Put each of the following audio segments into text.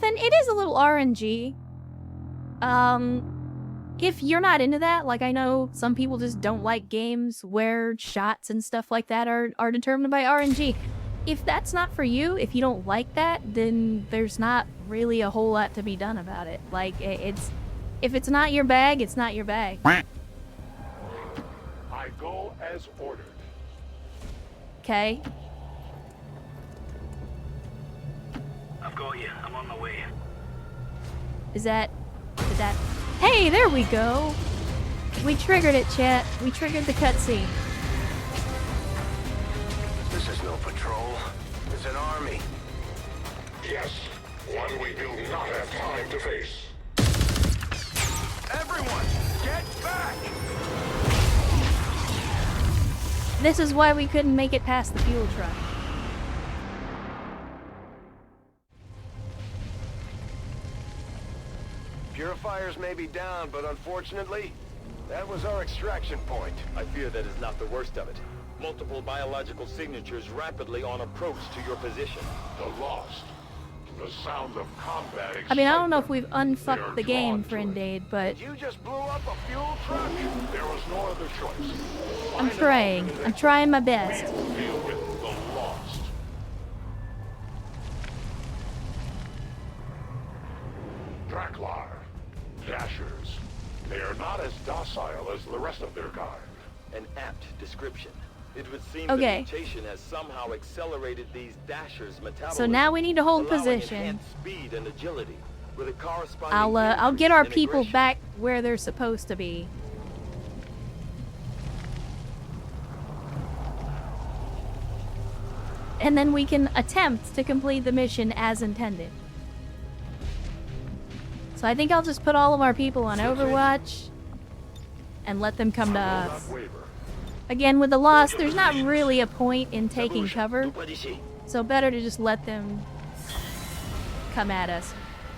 Nathan, it is a little RNG. If you're not into that, like I know some people just don't like games where shots and stuff like that are determined by RNG. If that's not for you, if you don't like that, then there's not really a whole lot to be done about it. Like, if it's not your bag, it's not your bag. I go as ordered. Okay. I've got you. I'm on my way. Is that... Hey, there we go! We triggered it, chat. We triggered the cutscene. This is no patrol. It's an army. Yes, one we do not have time to face. Everyone, get back! This is why we couldn't make it past the fuel truck. Purifiers may be down, but unfortunately, that was our extraction point. I fear that is not the worst of it. Multiple biological signatures rapidly on approach to your position. The lost. The sound of combat. I mean, I don't know if we've unfucked the game, Friendade, but... You just blew up a fuel truck? There was no other choice. I'm trying. I'm trying my best. We will deal with the lost. Draklar. Dashers. They are not as docile as the rest of their kind. An apt description. It would seem Okay. the mutation has somehow accelerated these dashers' metabolism. So now we need to hold allowing position. enhanced speed and agility, with a corresponding I'll get our increased people integration. back where they're supposed to be. And then we can attempt to complete the mission as intended. So I think I'll just put all of our people on Overwatch and let them come to I will us. not waver. Again, with the loss, there's not really a point in taking cover, so better to just let them come at us.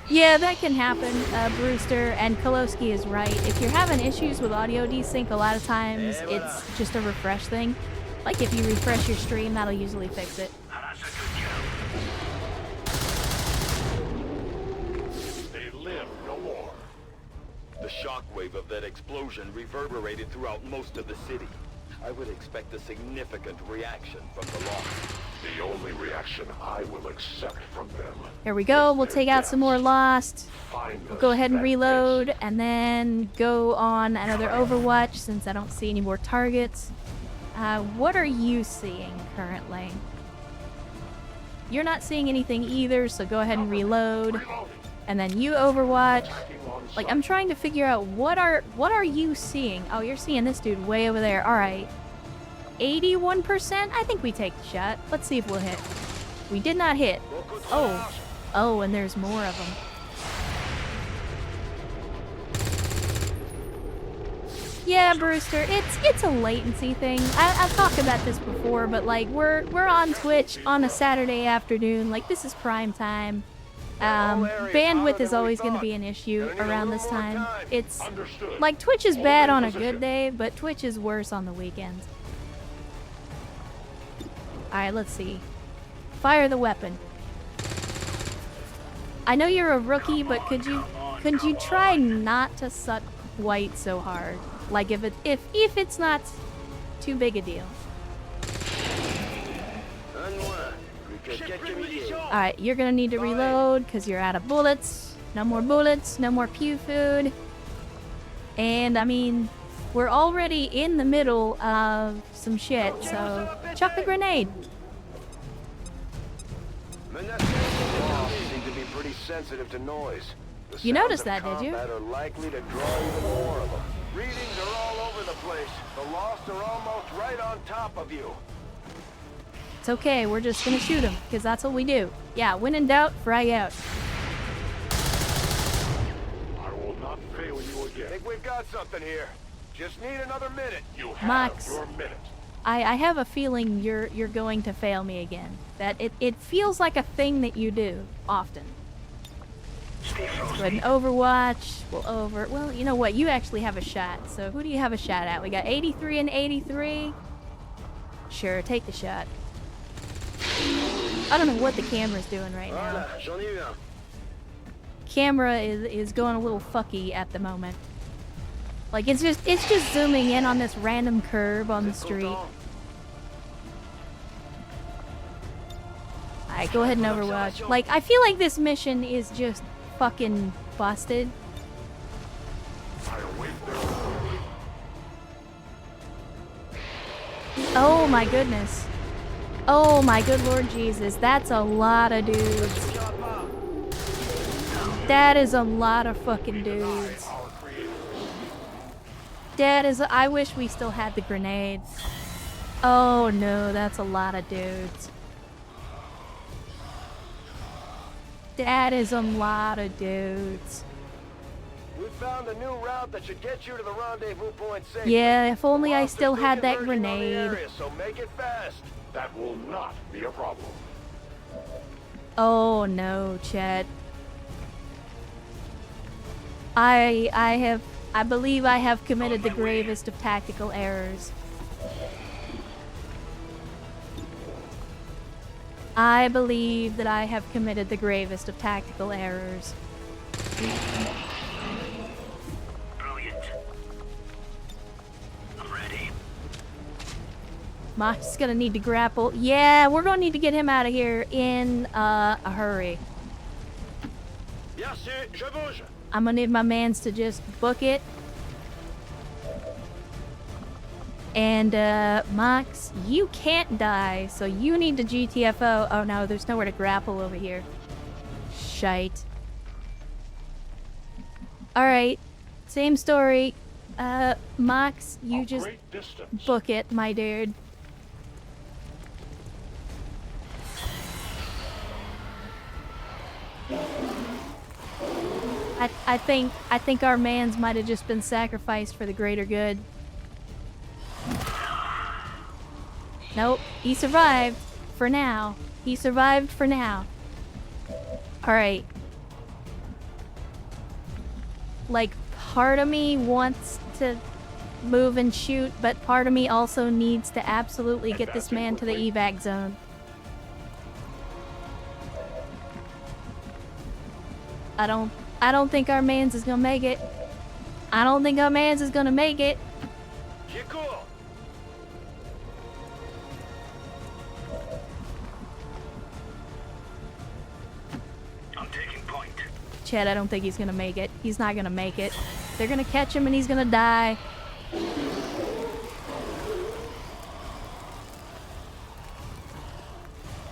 Yeah, that can happen, Brewster, and Kolowski is right. If you're having issues with audio desync, a lot of times it's just a refresh thing. Like if you refresh your stream, that'll usually fix it. That's a good job. They live no more. The shockwave of that explosion reverberated throughout most of the city. I would expect a significant reaction from the lost. The only reaction I will accept from them. Here we go, we'll take out some more Lost. We'll go ahead and reload, and then go on another Overwatch since I don't see any more targets. What are you seeing currently? You're not seeing anything either, so go ahead and reload. And then you Overwatch. Like, I'm trying to figure out what are you seeing? Oh, you're seeing this dude way over there. All right. 81%? I think we take the shot. Let's see if we'll hit. We did not hit. Oh. Oh, and there's more of them. Yeah, Brewster, it's a latency thing. I've talked about this before, but like we're on Twitch on a Saturday afternoon. Like, this is prime time. Bandwidth is always going to be an issue around this time. It's like Twitch is bad on a good day, but Twitch is worse on the weekends. Alright, let's see. Fire the weapon. I know you're a rookie, but could you try not to suck quite so hard? Like if it's not too big a deal. Alright, you're gonna need to reload because you're out of bullets. No more bullets, no more pew food. And I mean, we're already in the middle of some shit, so chuck the grenade. Seem to be pretty sensitive to noise. You noticed that, did you? That are likely to draw even more of them. Readings are all over the place. The lost are almost right on top of you. It's okay, we're just gonna shoot him, because that's what we do. Yeah, when in doubt, frag out. I will not fail you again. Think we've got something here. Just need another minute. You have Max. your minute. I have a feeling you're going to fail me again. That it feels like a thing that you do, often. Stay Go frozen. ahead and Overwatch. Well, you know what? You actually have a shot. So who do you have a shot at? We got 83 and 83. Sure, take the shot. I don't know what the camera's doing right now. camera is going a little fucky at the moment. Like it's just zooming in on this random curb on the street. Alright, go ahead and overwatch. Like, I feel like this mission is just fucking busted. Oh my goodness. Oh my good Lord Jesus, that's a lot of dudes. That is a lot of fucking dudes. I wish we still had the grenades. Oh no, that's a lot of dudes. That is a lot of dudes. We found a new route that should get you to the rendezvous point safely. Yeah, if only I still had that grenade. Area, so make it fast. That will not be a problem. Oh no, Chet. I believe I have committed the gravest of tactical errors. I believe that I have committed the gravest of tactical errors. Brilliant. I'm ready. Mock's gonna need to grapple. Yeah, we're gonna need to get him out of here in a hurry. Yes, sir. Je bouge. I'm gonna need my mans to just book it. And, Mox, you can't die, so you need to GTFO. Oh no, there's nowhere to grapple over here. Shite. Alright, same story. Mox, you just book it, my dude. I think our mans might have just been sacrificed for the greater good. Nope, he survived for now. He survived for now. Alright. Like, part of me wants to move and shoot, but part of me also needs to absolutely get this man to the evac zone. I don't think our mans is gonna make it. I don't think our mans is gonna make it. I'm taking point. Chad, I don't think he's gonna make it. He's not gonna make it. They're gonna catch him and he's gonna die.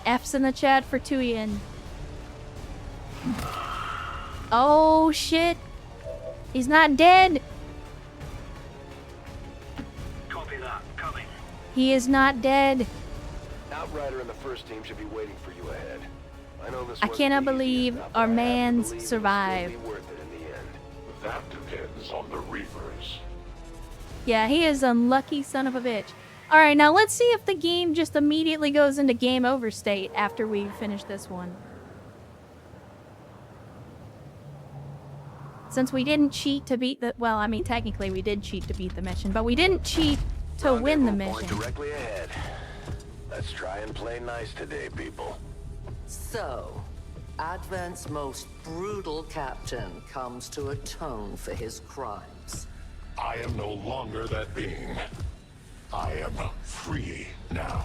F's in the chat for Tuyen. Oh shit! He's not dead! Copy that. Coming. He is not dead. Outrider and the first team should be waiting for you ahead. I know this I wasn't cannot the believe easiest, our but I have to mans believe it'll survived. still be worth it in the end. That depends on the Reapers. Yeah, he is an unlucky son of a bitch. Alright, now let's see if the game just immediately goes into game over state after we finish this one. Since we didn't cheat to beat the... Well, I mean, technically we did cheat to beat the mission, but we didn't cheat to win the Rendezvous point mission. directly ahead. Let's try and play nice today, people. So, Advent's most brutal captain comes to atone for his crimes. I am no longer that being. I am free now.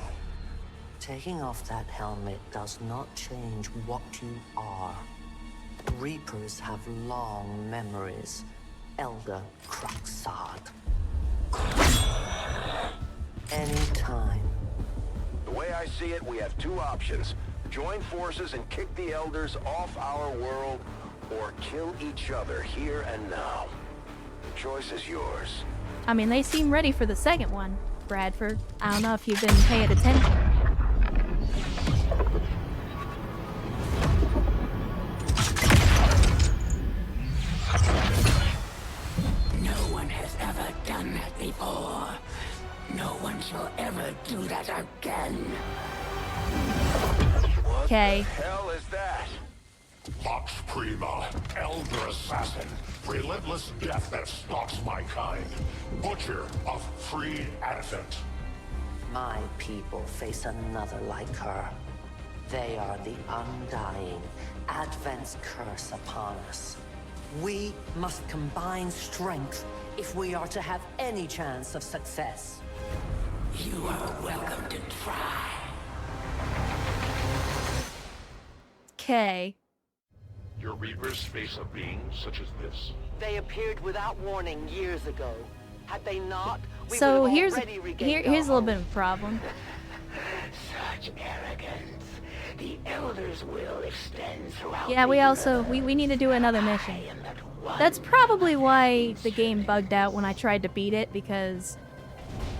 Taking off that helmet does not change what you are. Reapers have long memories. Elder Cruxard. Anytime. The way I see it, we have two options. Join forces and kick the Elders off our world, or kill each other here and now. The choice is yours. I mean, they seem ready for the second one, Bradford. I don't know if you've been paying attention. No one has ever done that before. No one shall ever do that again. Okay. What the hell is that? Vox Prima, Elder Assassin, relentless death that stalks my kind, butcher of free Advent. My people face another like her. They are the undying Advent's curse upon us. We must combine strength if we are to have any chance of success. You are welcome to try. Okay. Your Reapers face a being such as this. They appeared without warning years ago. Had they not, we So would have here's already regained here's a our little bit of a problem. Such arrogance. The Elder's will extends throughout Yeah, we the also we need to do another mission. I am that one. That's probably why the game bugged out when I tried to beat it, because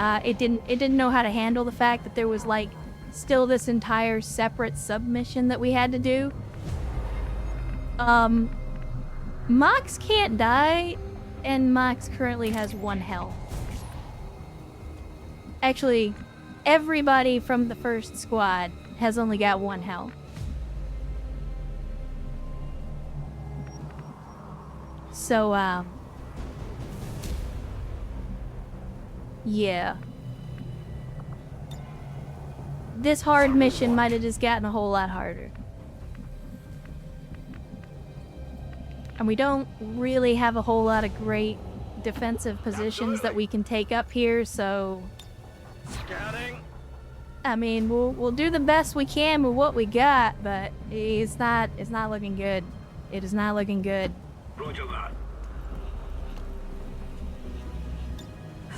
it didn't know how to handle the fact that there was like still this entire separate submission that we had to do. Mox can't die, and Mox currently has 1 health. Actually, everybody from the first squad has only got 1 health. So, yeah. This hard mission might have just gotten a whole lot harder. And we don't really have a whole lot of great defensive positions that we can take up here, so... Scanning. I mean, we'll do the best we can with what we got, but it's not looking good. It is not looking good. Roger that.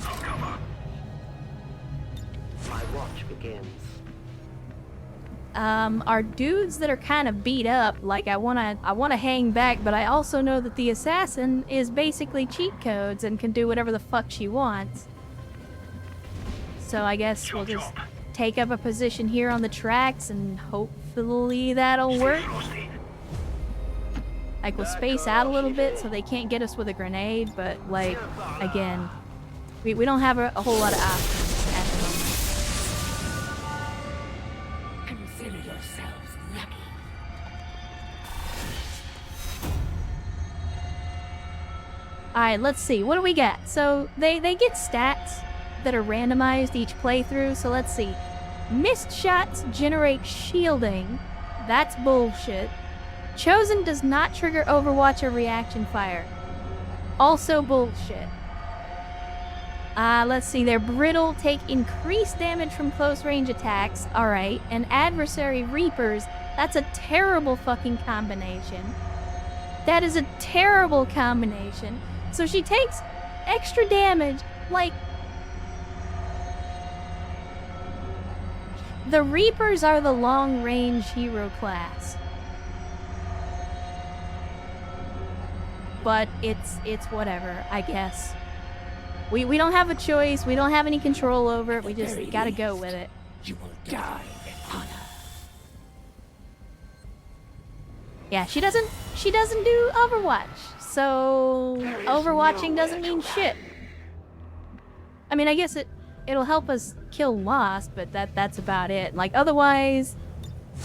I'll cover. My watch begins. Our dudes that are kind of beat up, like I wanna hang back, but I also know that the assassin is basically cheat codes and can do whatever the fuck she wants. So I guess we'll just take up a position here on the tracks and hopefully that'll work. Like we'll space out a little bit so they can't get us with a grenade, but like, again, we don't have a whole lot of options at the moment. Consider yourselves lucky. Alright, let's see. What do we got? So, they get stats that are randomized each playthrough, so let's see. Missed shots generate shielding. That's bullshit. Chosen does not trigger Overwatch or reaction fire. Also bullshit. Let's see. They're brittle, take increased damage from close range attacks. Alright. And adversary Reapers. That's a terrible fucking combination. That is a terrible combination. So she takes extra damage, like... The Reapers are the long-range hero class. But it's whatever, I guess. We don't have a choice, we don't have any control over it, we just Very gotta go least, with it. You will die with honor. Yeah, she doesn't do Overwatch, so overwatching doesn't mean shit. I mean, I guess it'll help us kill Lost, but that's about it. Like, otherwise,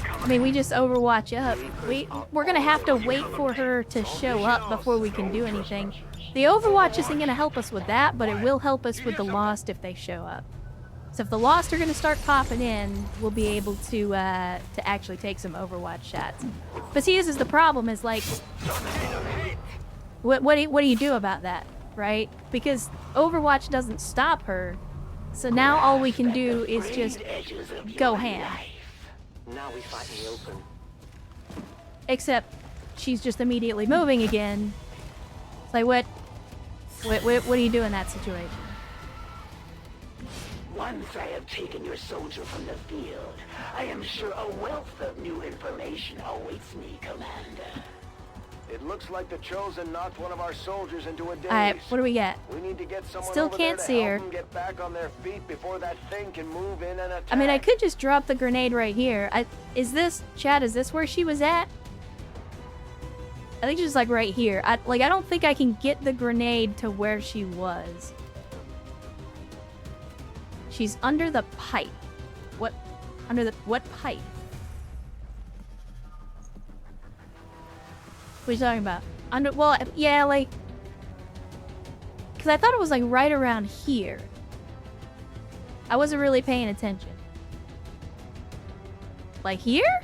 I mean, we just Overwatch up. We're gonna have to wait for her to show up before we can do anything. The Overwatch isn't gonna help us with that, but it will help us with the Lost if they show up. So if the Lost are gonna start popping in, we'll be able to actually take some Overwatch shots. But see, this is the problem, is like, what do you do about that, right? Because Overwatch doesn't stop her, so now all we can do is just go ham. Now we fight in the open. Except she's just immediately moving again. It's like, what do you do in that situation? Once I have taken your soldier from the field, I am sure a wealth of new information awaits me, Commander. It looks like the Chosen knocked one of our soldiers into a daze. Alright, what do we got? We need to get someone Still over can't there to see help her. them get back on their feet before that thing can move in and attack. I mean, I could just drop the grenade right here. Is this where she was at? I think she's like right here. I don't think I can get the grenade to where she was. She's under the pipe. What pipe? What are you talking about? Well, yeah, like, because I thought it was like right around here. I wasn't really paying attention. Like here?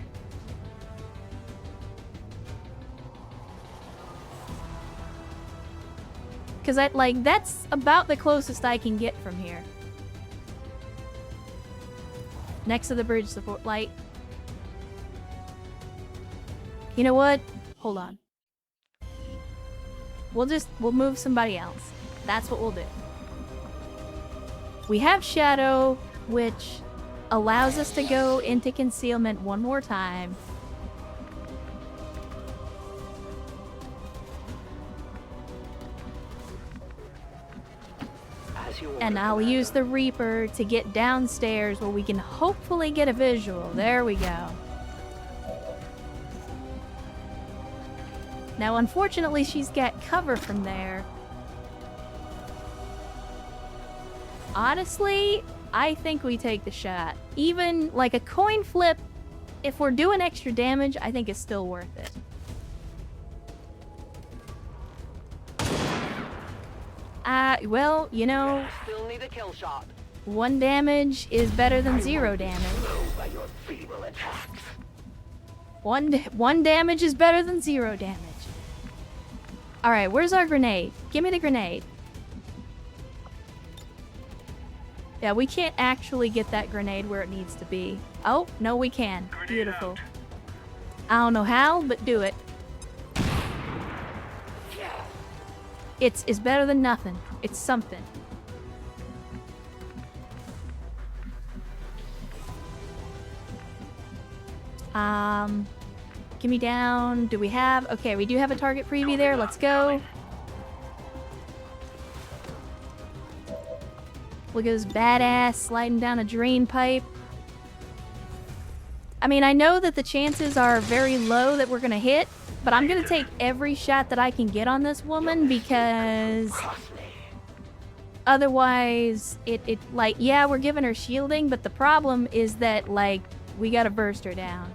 Because that's about the closest I can get from here. Next to the bridge support light. You know what? Hold on. We'll move somebody else. That's what we'll do. We have Shadow, which allows us to go into concealment one more time. And I'll use the Reaper to get downstairs where we can hopefully get a visual. There we go. Now, unfortunately, she's got cover from there. Honestly, I think we take the shot. Even like a coin flip, if we're doing extra damage, I think it's still worth it. Well, you know, Still need a kill shot. 1 damage is better than 0 damage. By your feeble attacks. One damage is better than 0 damage. Alright, where's our grenade? Give me the grenade. Yeah, we can't actually get that grenade where it needs to be. Oh, no we can. Beautiful. I don't know how, but do it. It's better than nothing. It's something. Give me down. Do we have... Okay, we do have a target preview there. Let's go. Look at this badass sliding down a drain pipe. I mean, I know that the chances are very low that we're gonna hit, but I'm gonna take every shot that I can get on this woman because... Otherwise, like, yeah, we're giving her shielding, but the problem is that, like, we gotta burst her down.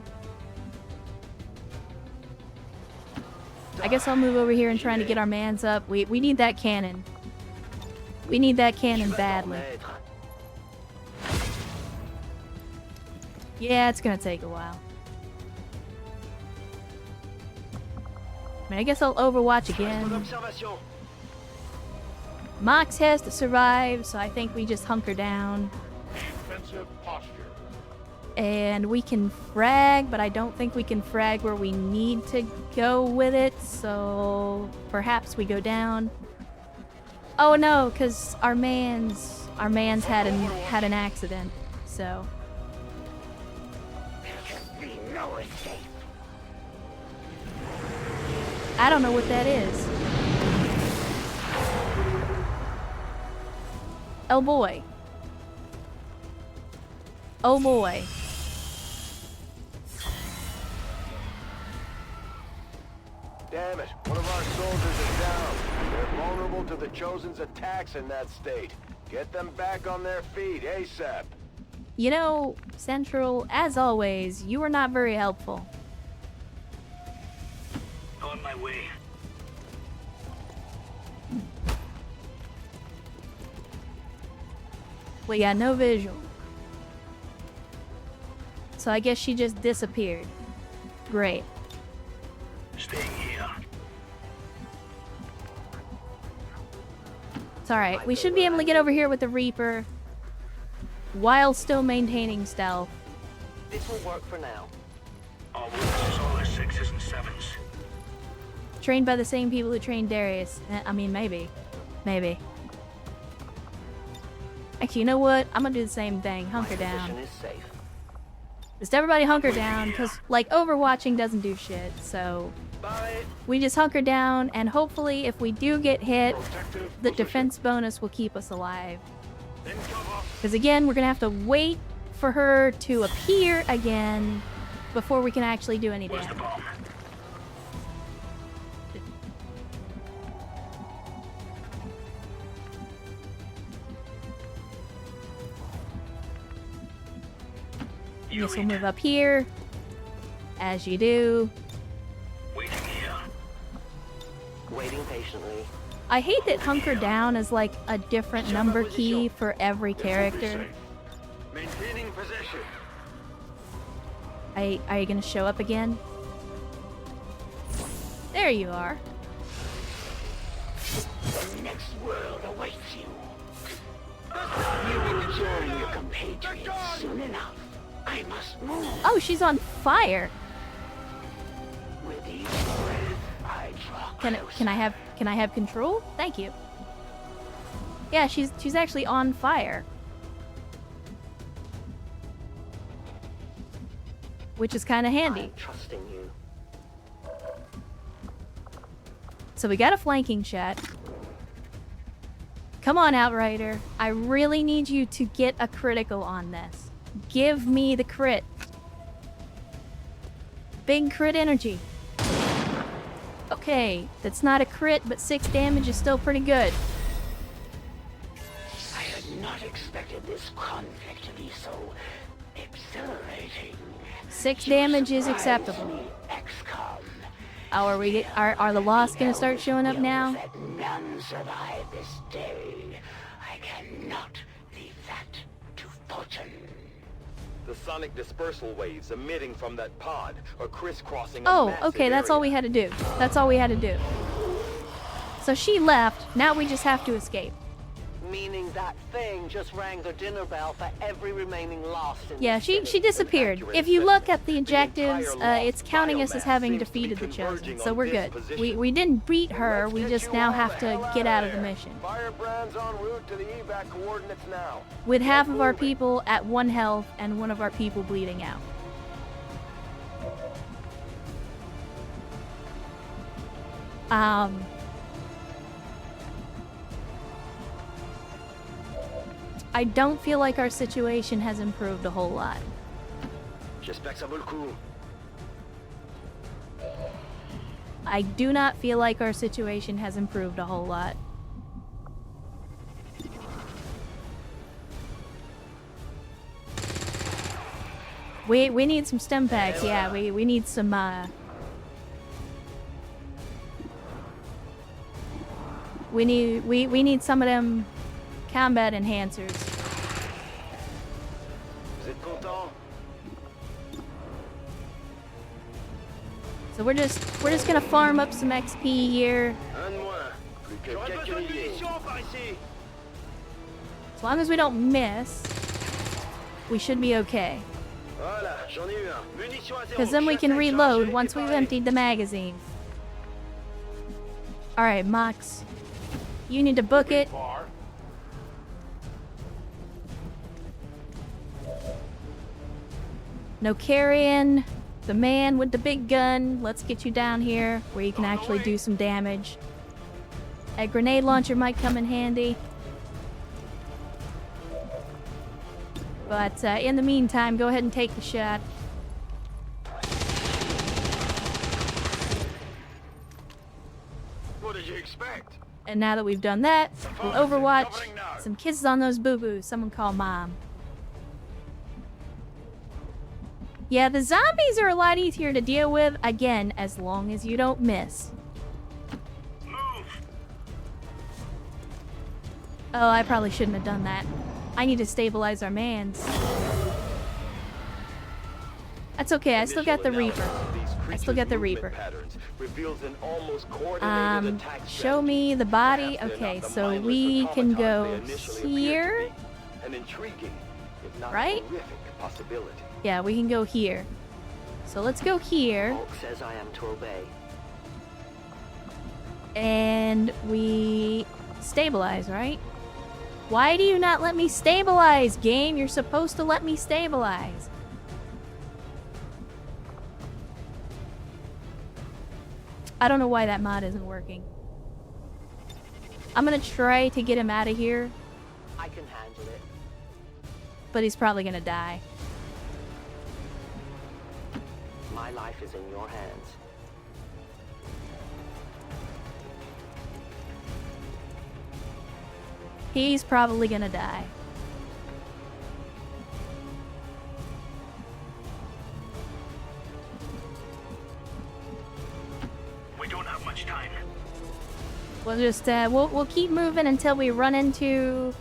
I guess I'll move over here and trying to get our mans up. We need that cannon. We need that cannon badly. Yeah, it's gonna take a while. I mean, I guess I'll overwatch again. Mox has to survive, so I think we just hunker down. Defensive posture. And we can frag, but I don't think we can frag where we need to go with it, so perhaps we go down. Oh no, because our man's had an accident, so. There can be no escape. I don't know what that is. Oh boy. Oh boy. Damn it, one of our soldiers is down. They're vulnerable to the Chosen's attacks in that state. Get them back on their feet, ASAP. You know, Central, as always, you are not very helpful. On my way. We got no visual. So I guess she just disappeared. Great. Staying here. It's alright. We should be able to get over here with the Reaper while still maintaining stealth. This will work for now. Our weakness is all our 6s and 7s. Trained by the same people who trained Darius. I mean, maybe. Maybe. Actually, you know what? I'm gonna do the same thing. Hunker down. Position is safe. Just everybody hunker down, because, like, overwatching doesn't do shit, so... We just hunker down, and hopefully, if we do get hit, the defense bonus will keep us alive. Because, again, we're gonna have to wait for her to appear again before we can actually do any damage. I guess we'll move up here, as you do. Waiting here. Waiting patiently. I hate that hunker down is like a different number key for every character. Maintaining position. Are you gonna show up again? There you are. The next world awaits you. You will join your compatriots soon enough. I must move. Oh, she's on fire. With each breath, I draw closer. Can I have control? Thank you. Yeah, she's actually on fire. Which is kind of handy. I'm trusting you. So we got a flanking shot. Come on, Outrider. I really need you to get a critical on this. Give me the crit. Big crit energy. Okay, that's not a crit, but 6 damage is still pretty good. I had not expected this conflict to be so exhilarating. 6 damage is Surprise acceptable. me, XCOM. Oh, are the lost gonna start showing up now? That none survive this day. I cannot leave that to fortune. The sonic dispersal waves emitting from that pod are crisscrossing. Oh, okay, that's all we had to do. That's all we had to do. So she left, now we just have to escape. Meaning that thing just rang the dinner bell for every remaining lost in Yeah, the she city. disappeared. If you look at the objectives, it's counting us as having defeated the Chosen, so we're good. We didn't beat her, we just now have to get out of the mission. Firebrands en route to the evac coordinates now. With half of our people at 1 health and one of our people bleeding out. I don't feel like our situation has improved a whole lot. J'espère que ça vaut le coup. I do not feel like our situation has improved a whole lot. We need some stem packs, yeah, we need some we need some of them combat enhancers. Vous êtes content? So we're just gonna farm up some XP here. Un de moins. Plus que quelques milliers. As long as we don't miss, we should be okay. Voilà, j'en ai eu un. Munitions à zéro. Because then we can reload once we've emptied the magazine. Alright, Mox. You need to book it. No carrying. The man with the big gun. Let's get you down here where you can actually do some damage. A grenade launcher might come in handy. But in the meantime, go ahead and take the shot. What did you expect? And now that we've done that, we'll Overwatch. Some kisses on those boo-boos. Someone call Mom. Yeah, the zombies are a lot easier to deal with, again, as long as you don't miss. Move! Oh, I probably shouldn't have done that. I need to stabilize our mans. That's okay, I still got the Reaper. I still got the Reaper. Show me the body. Okay, so we can go here. Right? Yeah, we can go here. So let's go here. Hulk says I am to obey. And we stabilize, right? Why do you not let me stabilize, game? You're supposed to let me stabilize. I don't know why that mod isn't working. I'm gonna try to get him out of here, I can handle it. but he's probably gonna die. My life is in your hands. He's probably gonna die. We don't have much time. We'll just we'll keep moving until we run into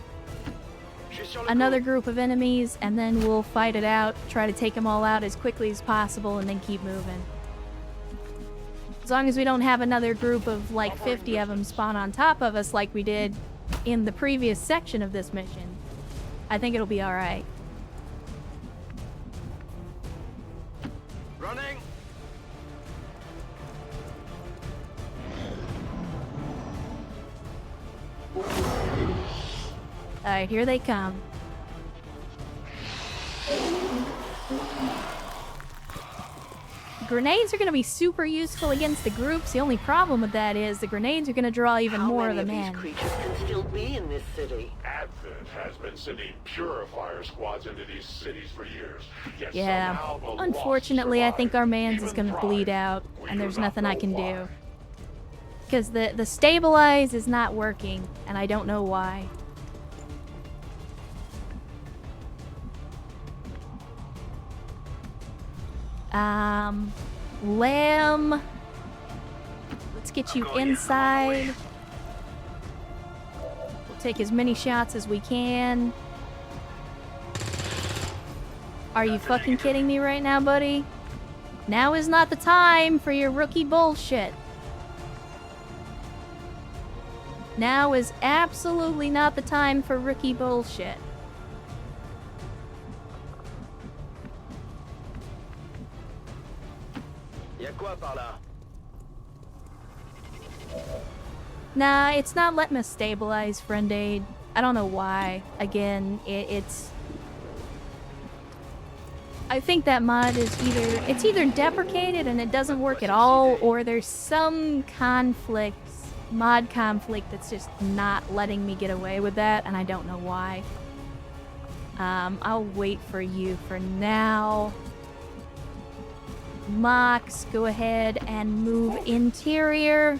another group of enemies, and then we'll fight it out, try to take them all out as quickly as possible, and then keep moving. As long as we don't have another group of like 50 of them spawn on top of us like we did in the previous section of this mission, I think it'll be alright. Running! Alright, here they come. Grenades are going to be super useful against the groups. The only problem with that is the grenades are going to draw even more of the men. How many of these creatures can still be in this city? Advent has been sending purifier squads into these cities for years. Yet Yeah, somehow the lost unfortunately, I think survive. our man's is Even going to bleed Pride, out, we and do there's not nothing I know can why. do. Because the stabilize is not working, and I don't know why. Lamb. Let's get you inside. We'll take as many shots as we can. Are you fucking kidding me right now, buddy? Now is not the time for your rookie bullshit. Now is absolutely not the time for rookie bullshit. Y'a quoi par là? Nah, it's not letting us stabilize friend aid. I don't know why. Again, it's... I think that mod is either deprecated and it doesn't work at all, or there's some conflict, mod conflict that's just not letting me get away with that, and I don't know why. I'll wait for you for now. Mox, go ahead and move interior.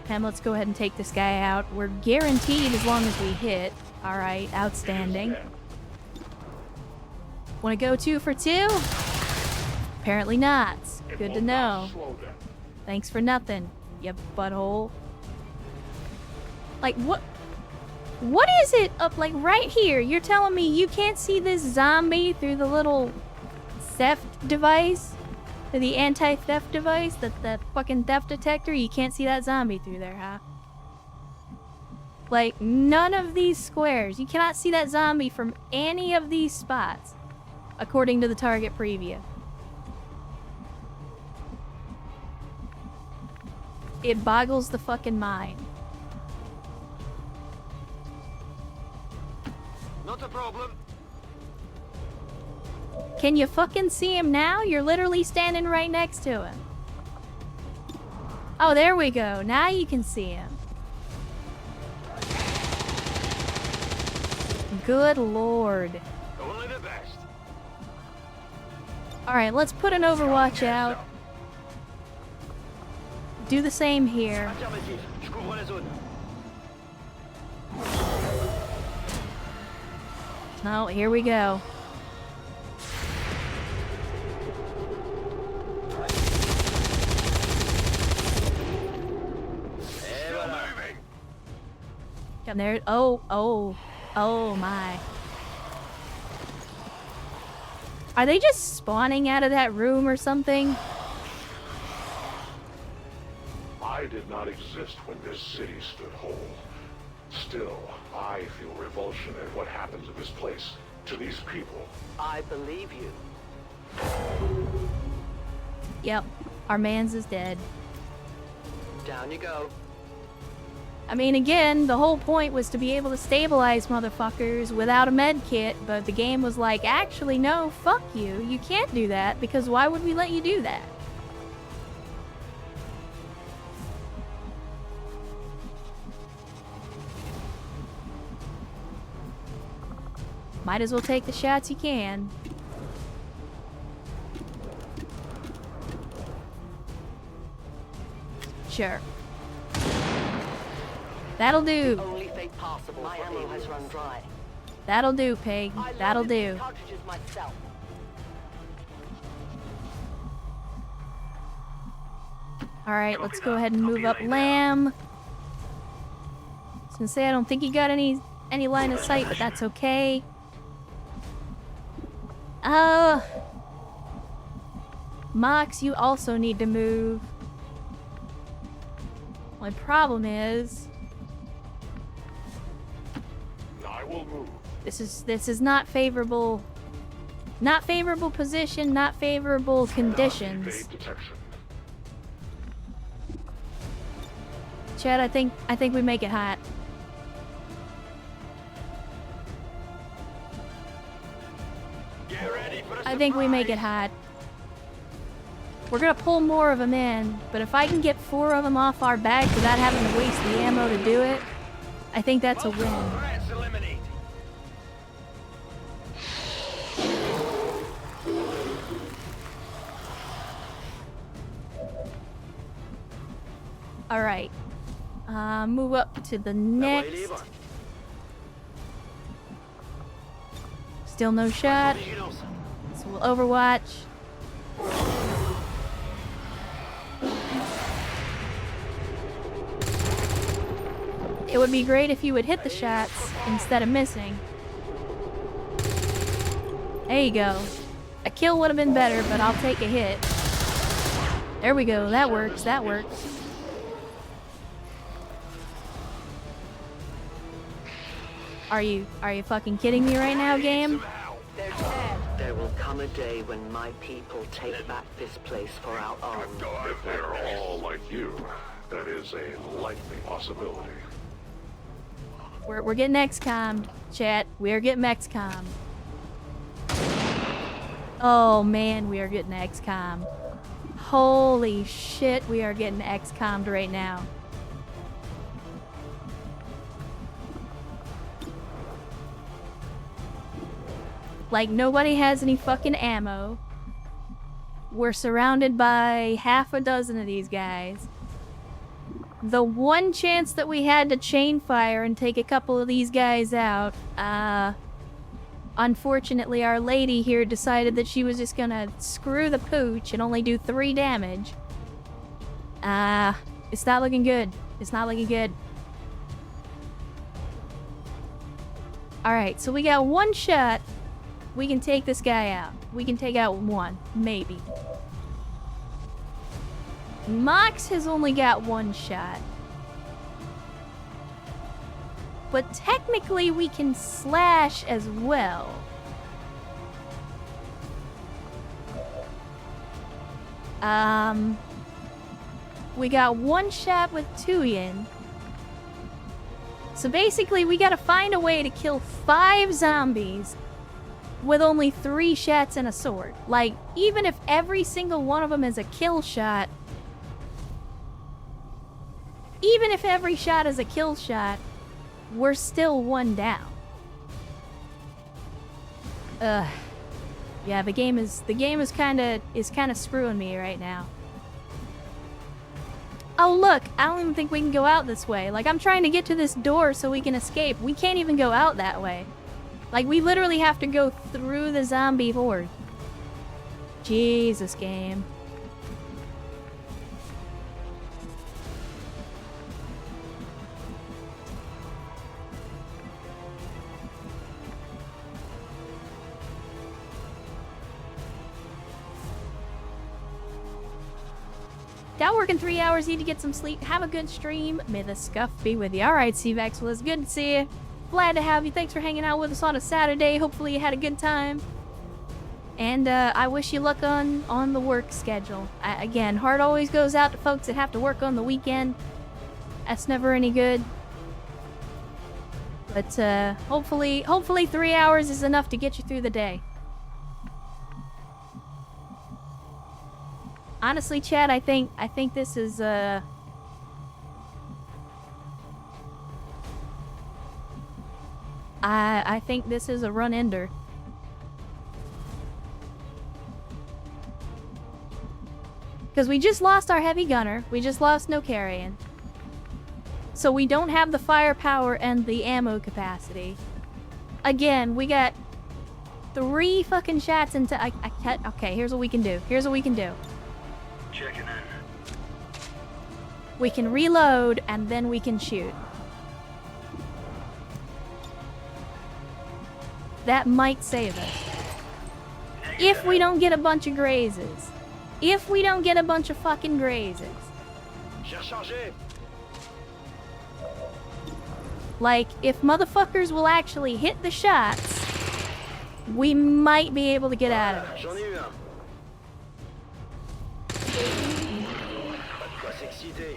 And let's go ahead and take this guy out. We're guaranteed as long as we hit. Alright, outstanding. Want to go 2 for 2? Apparently not. It Good will to not know. slow them. Thanks for nothing, you butthole. Like, what? What is it up, like, right here? You're telling me you can't see this zombie through the little theft device? The anti-theft device? The fucking theft detector? You can't see that zombie through there, huh? Like, none of these squares. You cannot see that zombie from any of these spots, according to the target preview. It boggles the fucking mind. Not a problem. Can you fucking see him now? You're literally standing right next to him. Oh, there we go. Now you can see him. Good lord. Only the best. Alright, let's put an Overwatch out. Do the same here. Affirmatif. Je couvre la zone. Oh, here we go. Still moving. Come there. Oh my. Are they just spawning out of that room or something? I did not exist when this city stood whole. Still, I feel revulsion at what happened to this place, to these people. I believe you. Yep, our man's is dead. Down you go. I mean, again, the whole point was to be able to stabilize motherfuckers without a med kit, but the game was like, actually, no, fuck you. You can't do that, because why would we let you do that? Might as well take the shots you can. Sure. That'll do. Only fate possible. My ammo has run dry. That'll do, pig. I That'll loaded these do. cartridges myself. Alright, let's go ahead and move up Lamb. I was gonna say I don't think he got any line of sight, but that's okay. Mox, you also need to move. My problem is I will move. this is not favorable. Not favorable position, not favorable conditions. Evade detection. Chad, I think we make it hot. Get ready for the I think we make it hot. We're gonna pull more of them in, but if I can get 4 of them off our back without having to waste the ammo to do it, I think that's a win. Threats eliminated. Alright. Move up to the next. Still no shot. So we'll overwatch. It would be great if you would hit the shots instead of missing. There you go. A kill would have been better, but I'll take a hit. There we go. That works. That works. Are you fucking kidding me right now, game? They're dead. There will come a day when my people take back this place for our own. If they're all like you, that is a likely possibility. We're getting XCOM'd, chat. We are getting XCOM'd. Oh man, we are getting XCOM'd. Holy shit, we are getting XCOM'd right now. Like, nobody has any fucking ammo. We're surrounded by half a dozen of these guys. The one chance that we had to chain fire and take a couple of these guys out, unfortunately our lady here decided that she was just gonna screw the pooch and only do 3 damage. It's not looking good. It's not looking good. Alright, so we got 1 shot. We can take this guy out. We can take out 1, maybe. Mox has only got 1 shot. But technically we can slash as well. We got 1 shot with Tuyen. So basically we gotta find a way to kill 5 zombies with only 3 shots and a sword. Like, even if every single one of them is a kill shot, even if every shot is a kill shot, we're still 1 down. Yeah, the game is kind of screwing me right now. Oh look, I don't even think we can go out this way. Like, I'm trying to get to this door so we can escape. We can't even go out that way. Like, we literally have to go through the zombie horde. Jesus, game. Down working 3 hours, need to get some sleep. Have a good stream. May the scuff be with you. Alright, CVEX, well, it's good to see you. Glad to have you. Thanks for hanging out with us on a Saturday. Hopefully you had a good time. And I wish you luck on the work schedule. Again, heart always goes out to folks that have to work on the weekend. That's never any good. But hopefully 3 hours is enough to get you through the day. Honestly, Chad, I think this is I think this is a run-ender. Because we just lost our heavy gunner. We just lost no carrying. So we don't have the firepower and the ammo capacity. Again, we got 3 fucking shots into... Okay, here's what we can do. Here's what we can do. Checking in. We can reload, and then we can shoot. That might save us. If we don't get a bunch of grazes. If we don't get a bunch of fucking grazes. J'ai chargé. Like, if motherfuckers will actually hit the shots, we might be able to get out of J'en this. ai eu un. Pas de quoi s'exciter.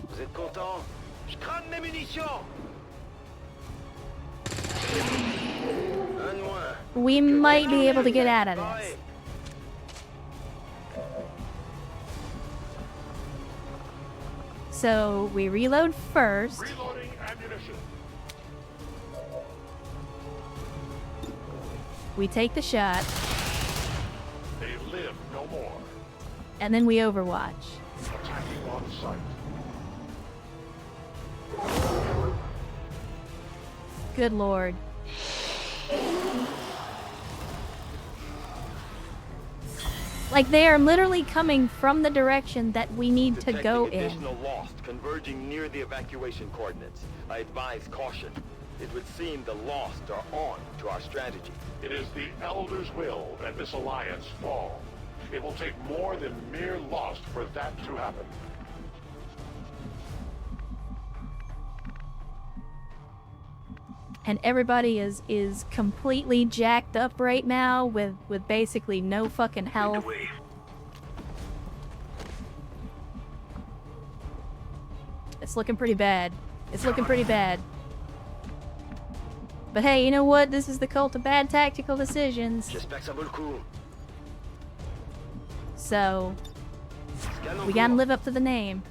Vous êtes content? Je crame mes munitions. Un de moins. We might be able to get out of this. So, we reload first. Reloading ammunition. We take the shot, They live no more. and then we overwatch. Attacking on sight. Good lord. Like, they are literally coming from the direction that we need to go Detecting in. additional lost converging near the evacuation coordinates. I advise caution. It would seem the lost are on to our strategy. It is the Elder's will that this alliance fall. It will take more than mere lost for that to happen. And everybody is completely jacked up right now with basically no fucking health. It's looking pretty bad. It's looking pretty bad. But hey, you know what? This is the cult of bad tactical decisions. J'espère que ça vaut le coup. So, Scan en we gotta cours. live up to the name.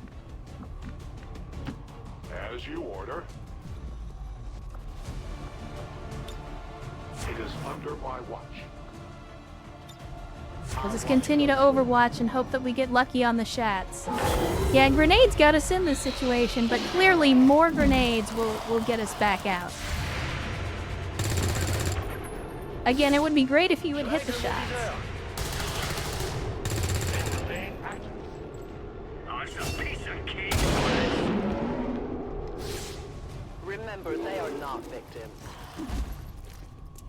As you order. It is under my watch. We'll just continue to overwatch and hope that we get lucky on the shots. Yeah, grenades got us in this situation, but clearly more grenades will get us back out. Again, it would be great if you would hit the shots. Staying active. Remember, they are not victims.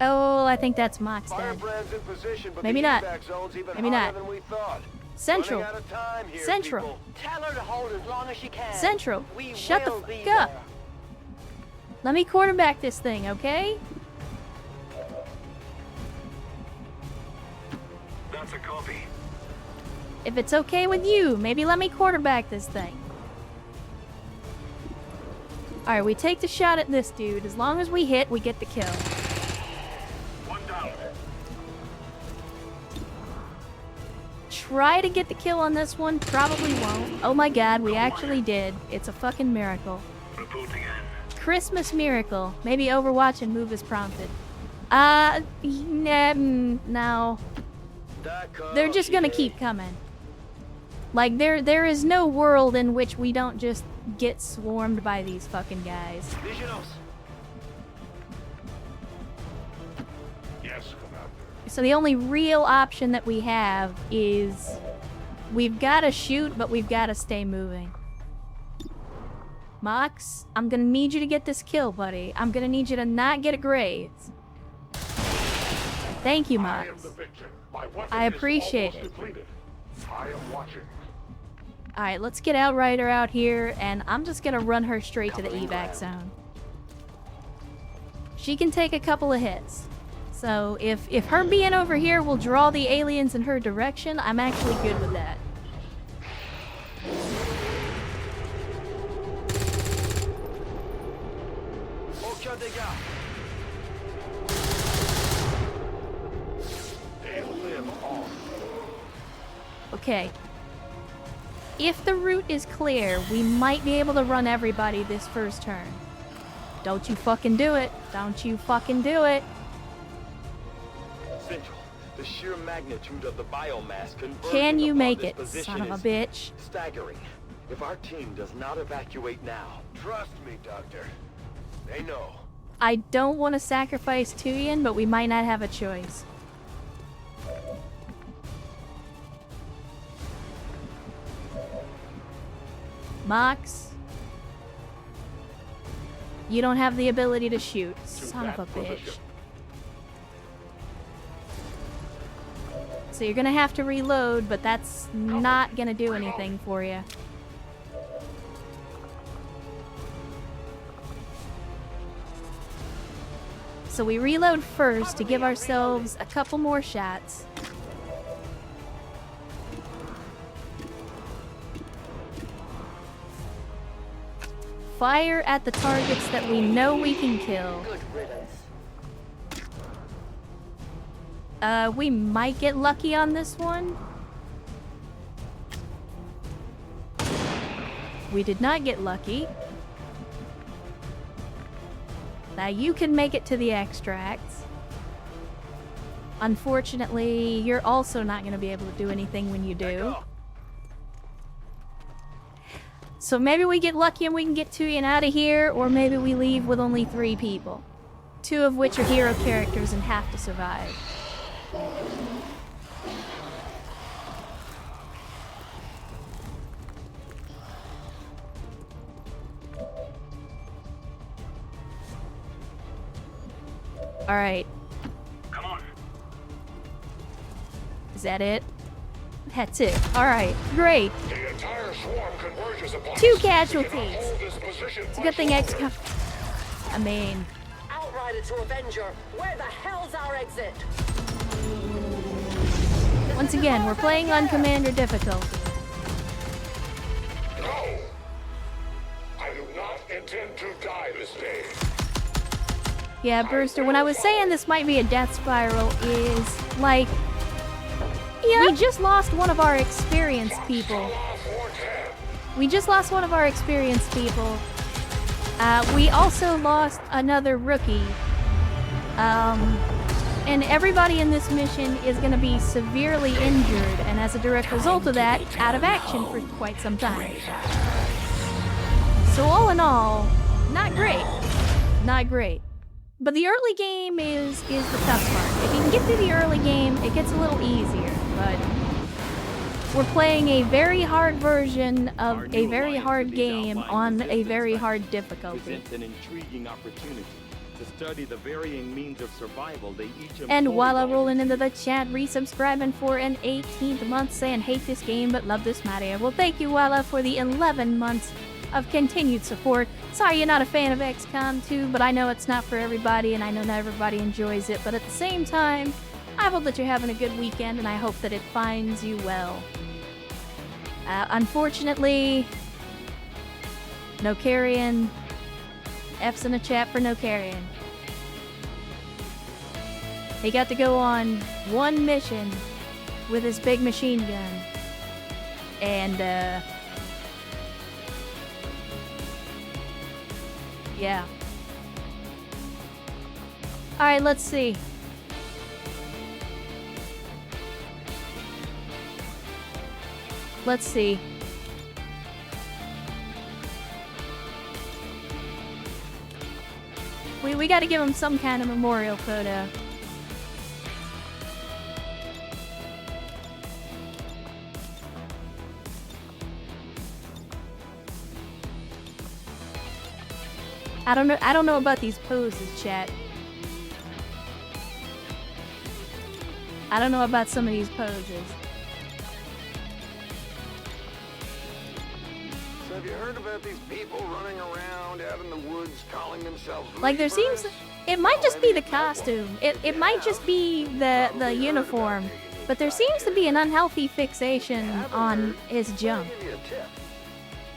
Oh, I think that's Mox dead. Firebrand's in position, but Maybe the not. evac zone's even Maybe harder not. than we thought. Central. Running out of time here, Central. people. Tell her to hold as long as she can. Central, We shut the will fuck be up. there. Let me quarterback this thing, okay? That's a copy. If it's okay with you, maybe let me quarterback this thing. Alright, we take the shot at this dude. As long as we hit, we get the kill. One down. Try to get the kill on this one, probably won't. Oh my god, we actually did. It's a fucking miracle. Reporting in. Christmas miracle. Maybe Overwatch and move as prompted. No. D'accord, They're just gonna j'y vais. keep coming. Like, there is no world in which we don't just get swarmed by these fucking guys. Vigilance. Yes, Commander. So the only real option that we have is we've gotta shoot, but we've gotta stay moving. Mox, I'm gonna need you to get this kill, buddy. I'm gonna need you to not get a graze. Thank you, I am Mox. the victor. My weapon I is appreciate almost it. depleted. I am watching. Alright, let's get Outrider out here, and I'm just gonna run her straight to the Covering evac ground. zone. She can take a couple of hits. So if her being over here will draw the aliens in her direction, I'm actually good with that. Aucun dégât. They live on. Okay. If the route is clear, we might be able to run everybody this first turn. Don't you fucking do it. Don't you fucking do it. Central. The sheer magnitude of the biomass converging Can you upon make this it, position son of a is bitch? staggering. If our team does not evacuate now, Trust me, Doctor. They know. I don't want to sacrifice Tuyen, but we might not have a choice. Mox. You don't have the ability to shoot. To Son of a that bitch. position. So you're gonna have to reload, but that's not gonna do anything for you. So we reload first to give ourselves a couple more shots. Fire at the targets that we know we can kill. Good riddance. We might get lucky on this one. We did not get lucky. Now you can make it to the extracts. Unfortunately, you're also not going to be able to do anything when you do. So maybe we get lucky and we can get to you and out of here, or maybe we leave with only 3 people. 2 of which are hero characters and have to survive. Alright. Come on. Is that it? That's it. Alright, great. The entire swarm converges upon 2 us. casualties. We can hold this position It's a good thing much XCOM. longer. I mean, Outrider to Avenger, where the hell's our exit? once again, we're playing on Commander difficulty. No! I do not intend to die this day. Yeah, Brewster, when I was saying this might be a death spiral is, like, yeah, we just lost one of our experienced people. Off or dead. We just lost one of our experienced people. We also lost another rookie. And everybody in this mission is going to be severely injured, and as a direct result of that, out of action for quite some time. So all in all, not great. Not great. But the early game is the tough part. If you can get through the early game, it gets a little easier, but we're playing a very hard version of a very hard game on a very hard difficulty. Presents an intriguing opportunity to study the varying means of survival they each employ. And while I'm rolling into the chat, resubscribing for an 18th month saying hate this game but love this Mario. Well, thank you, Walla, for the 11 months of continued support. Sorry you're not a fan of XCOM 2, but I know it's not for everybody, and I know not everybody enjoys it. But at the same time, I hope that you're having a good weekend, and I hope that it finds you well. Unfortunately, no carrion. F's in the chat for no carrion. He got to go on one mission with his big machine gun. And, yeah. Alright, let's see. Let's see. We gotta give him some kind of memorial photo. I don't know about these poses, chat. I don't know about some of these poses. So have you heard about these people running around out in the woods calling themselves Like there Reapers? seems, it might just be the costume. It might just be the uniform. But there seems to be an unhealthy fixation on his jump. I'll give you a tip.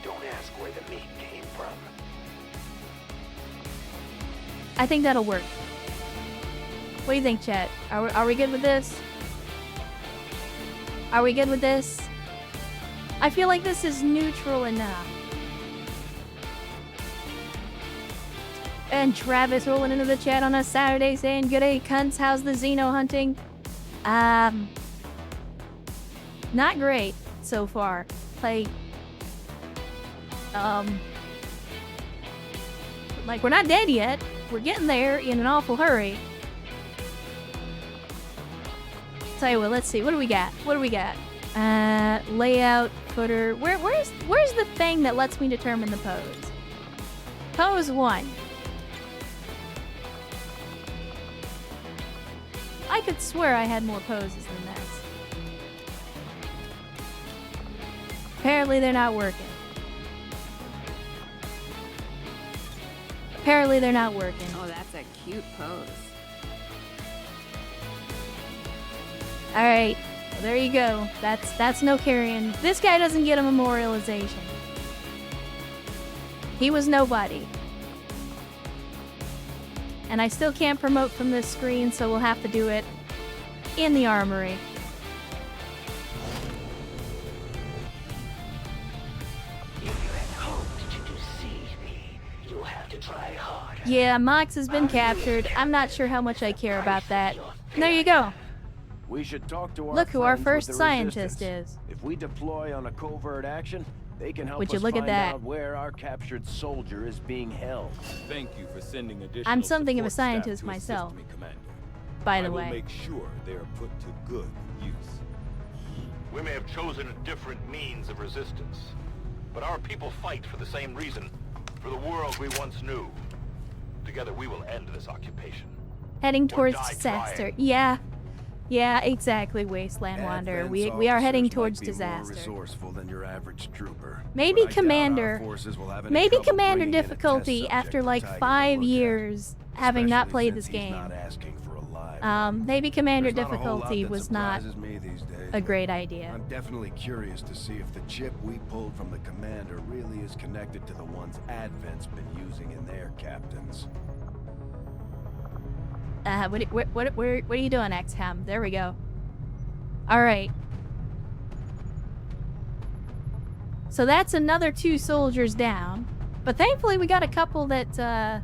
Don't ask where the meat came from. I think that'll work. What do you think, chat? Are we good with this? Are we good with this? I feel like this is neutral enough. And Travis rolling into the chat on a Saturday saying, "Good day, cunts. How's the Xeno hunting?" Not great so far. Like, like we're not dead yet. We're getting there in an awful hurry. Tell you what, let's see. What do we got? What do we got? Layout, footer. Where's the thing that lets me determine the pose? Pose 1. I could swear I had more poses than this. Apparently they're not working. Apparently they're not working. Oh, that's a cute pose. Alright, well, there you go. That's no carrying. This guy doesn't get a memorialization. He was nobody. And I still can't promote from this screen, so we'll have to do it in the armory. If you had hoped to deceive me, you'll have to try harder. Yeah, Mox has been captured. I'm not sure how much I care about that. And there you go. We should talk to our Look who our friends first with the scientist resistance. is. If we deploy on a covert action, they can help Would you us look at find that? out where our captured soldier is being held. Thank you for sending additional I'm something of a support staff scientist to assist myself, me, Commander. by I the will way. make sure they are put to good use. We may have chosen a different means of resistance, but our people fight for the same reason, for the world we once knew. Together we will end this occupation. Heading towards die disaster. trying. Yeah, exactly, Wasteland Wanderer. We are heading towards disaster. Resourceful than your average trooper. Maybe But I doubt our Commander. forces will have any Maybe trouble Commander bringing in a test difficulty subject after for like Tiger to 5 look at, years having not especially played since this he's game. not asking for a live one. Maybe Commander There's not a whole lot difficulty that was not surprises me these days, a but great idea. I'm definitely curious to see if the chip we pulled from the commander really is connected to the ones Advent's been using in their captains. What are you doing, XCOM? There we go. Alright. So that's another 2 soldiers down. But thankfully we got a couple that,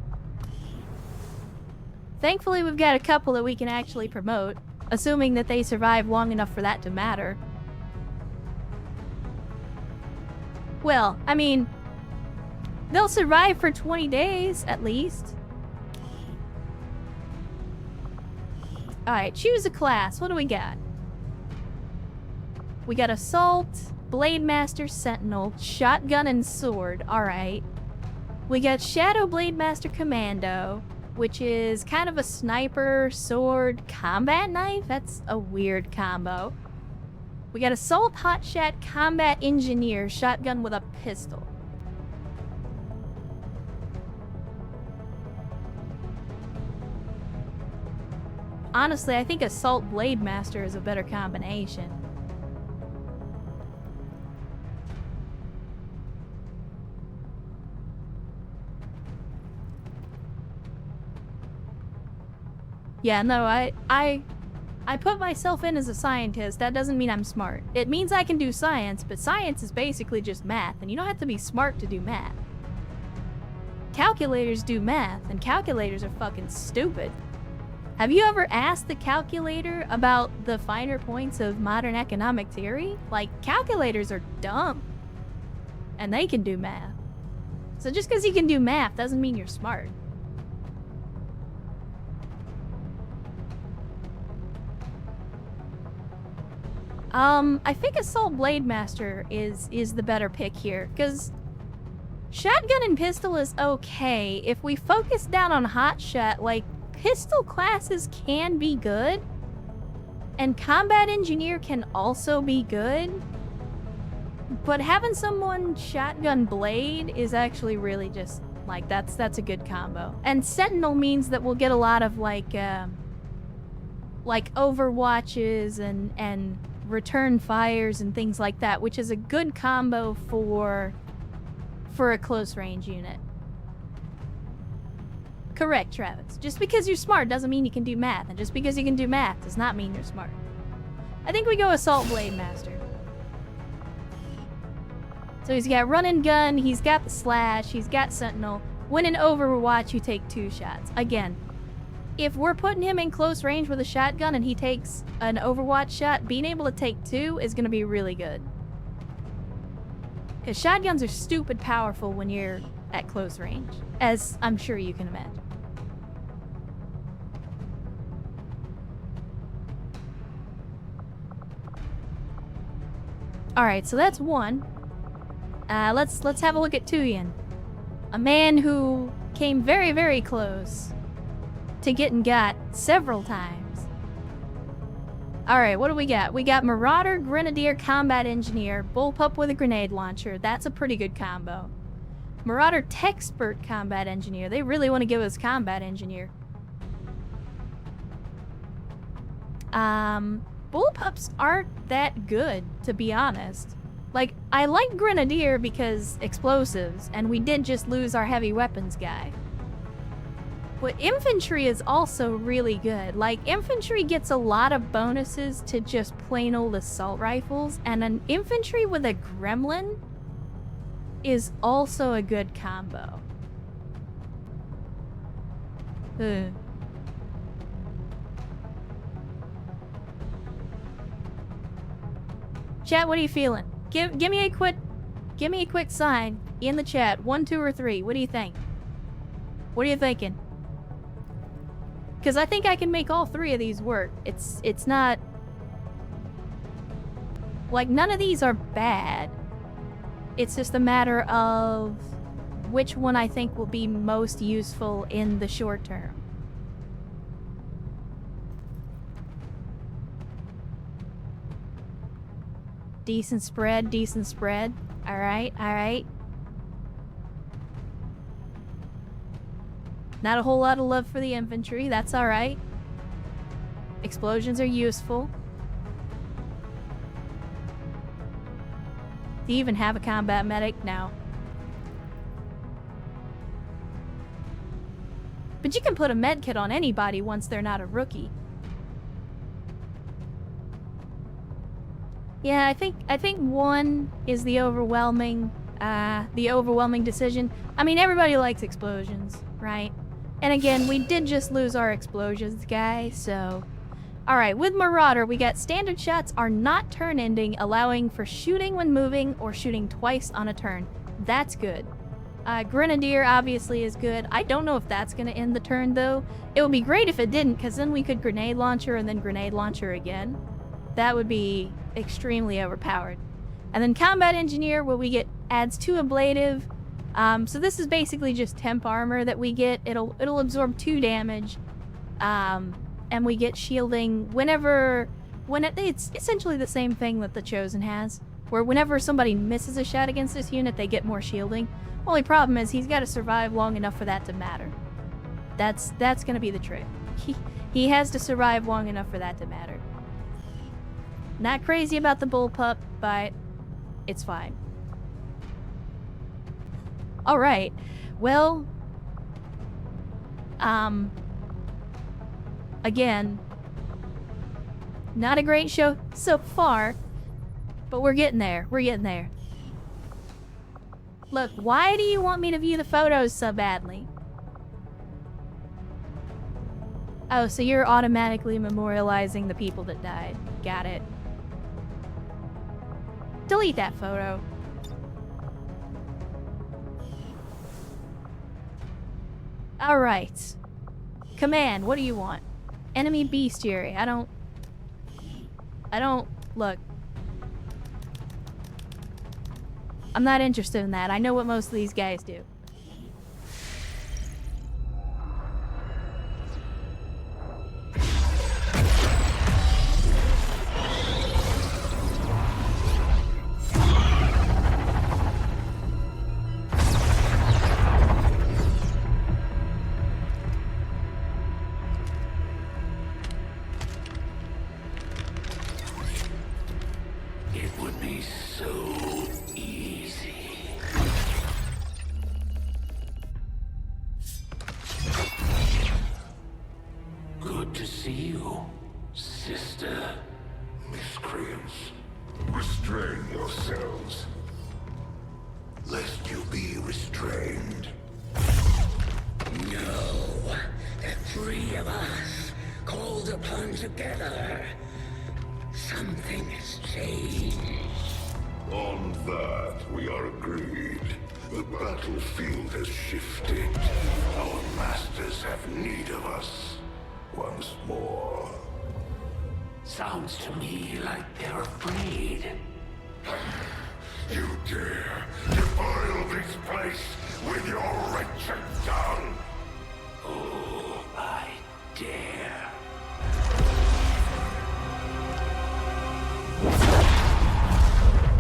Thankfully we've got a couple that we can actually promote. Assuming that they survive long enough for that to matter. Well, I mean... they'll survive for 20 days, at least. Alright, choose a class. What do we got? We got Assault, Blade Master, Sentinel, Shotgun, and Sword. Alright. We got Shadow Blade Master Commando, which is kind of a sniper, sword, combat knife? That's a weird combo. We got Assault Hotshot Combat Engineer, shotgun with a pistol. Honestly, I think Assault Blade Master is a better combination. Yeah, no, I put myself in as a scientist. That doesn't mean I'm smart. It means I can do science, but science is basically just math, and you don't have to be smart to do math. Calculators do math, and calculators are fucking stupid. Have you ever asked the calculator about the finer points of modern economic theory? Like, calculators are dumb. And they can do math. So just because you can do math doesn't mean you're smart. I think Assault Blade Master is the better pick here, because Shotgun and Pistol is okay. If we focus down on Hotshot, like, pistol classes can be good, and Combat Engineer can also be good, but having someone Shotgun Blade is actually really just, like, that's a good combo. And Sentinel means that we'll get a lot of, like Overwatches and return fires and things like that, which is a good combo for a close range unit. Correct, Travis. Just because you're smart doesn't mean you can do math, and just because you can do math does not mean you're smart. I think we go Assault Blade Master. So he's got Run and Gun, he's got the Slash, he's got Sentinel. When in Overwatch, you take 2 shots. Again, if we're putting him in close range with a shotgun and he takes an Overwatch shot, being able to take 2 is going to be really good. Because shotguns are stupid powerful when you're at close range, as I'm sure you can imagine. Alright, so that's 1. Let's have a look at Tuyen. A man who came very, very close to getting got several times. Alright, what do we got? We got Marauder, Grenadier, Combat Engineer, Bullpup with a grenade launcher. That's a pretty good combo. Marauder, Techspert, Combat Engineer. They really want to give us Combat Engineer. Bullpups aren't that good, to be honest. Like, I like Grenadier because explosives, and we did just lose our heavy weapons guy. But infantry is also really good. Like, infantry gets a lot of bonuses to just plain old assault rifles, and an infantry with a gremlin is also a good combo. Ugh. Chat, what are you feeling? Give me a quick sign in the chat. 1, 2, or 3. What do you think? What are you thinking? Because I think I can make all 3 of these work. It's not... Like, none of these are bad. It's just a matter of which one I think will be most useful in the short term. Decent spread, decent spread. Alright, alright. Not a whole lot of love for the infantry, that's alright. Explosions are useful. Do you even have a combat medic? No. But you can put a med kit on anybody once they're not a rookie. Yeah, I think 1 is the overwhelming decision. I mean, everybody likes explosions, right? And again, we did just lose our explosions guy, so... Alright, with Marauder, we got standard shots are not turn-ending, allowing for shooting when moving or shooting twice on a turn. That's good. Grenadier obviously is good. I don't know if that's going to end the turn, though. It would be great if it didn't, because then we could grenade launcher and then grenade launcher again. That would be extremely overpowered. And then Combat Engineer, where we get adds 2 ablative. So this is basically just temp armor that we get. It'll absorb 2 damage. And we get shielding it's essentially the same thing that the Chosen has, where whenever somebody misses a shot against this unit, they get more shielding. Only problem is he's got to survive long enough for that to matter. That's gonna be the trick. He has to survive long enough for that to matter. Not crazy about the bullpup, but it's fine. Alright, well, again, not a great show so far, but we're getting there. We're getting there. Look, why do you want me to view the photos so badly? Oh, so you're automatically memorializing the people that died. Got it. Delete that photo. Alright. Command, what do you want? Enemy bestiary. I don't... Look. I'm not interested in that. I know what most of these guys do.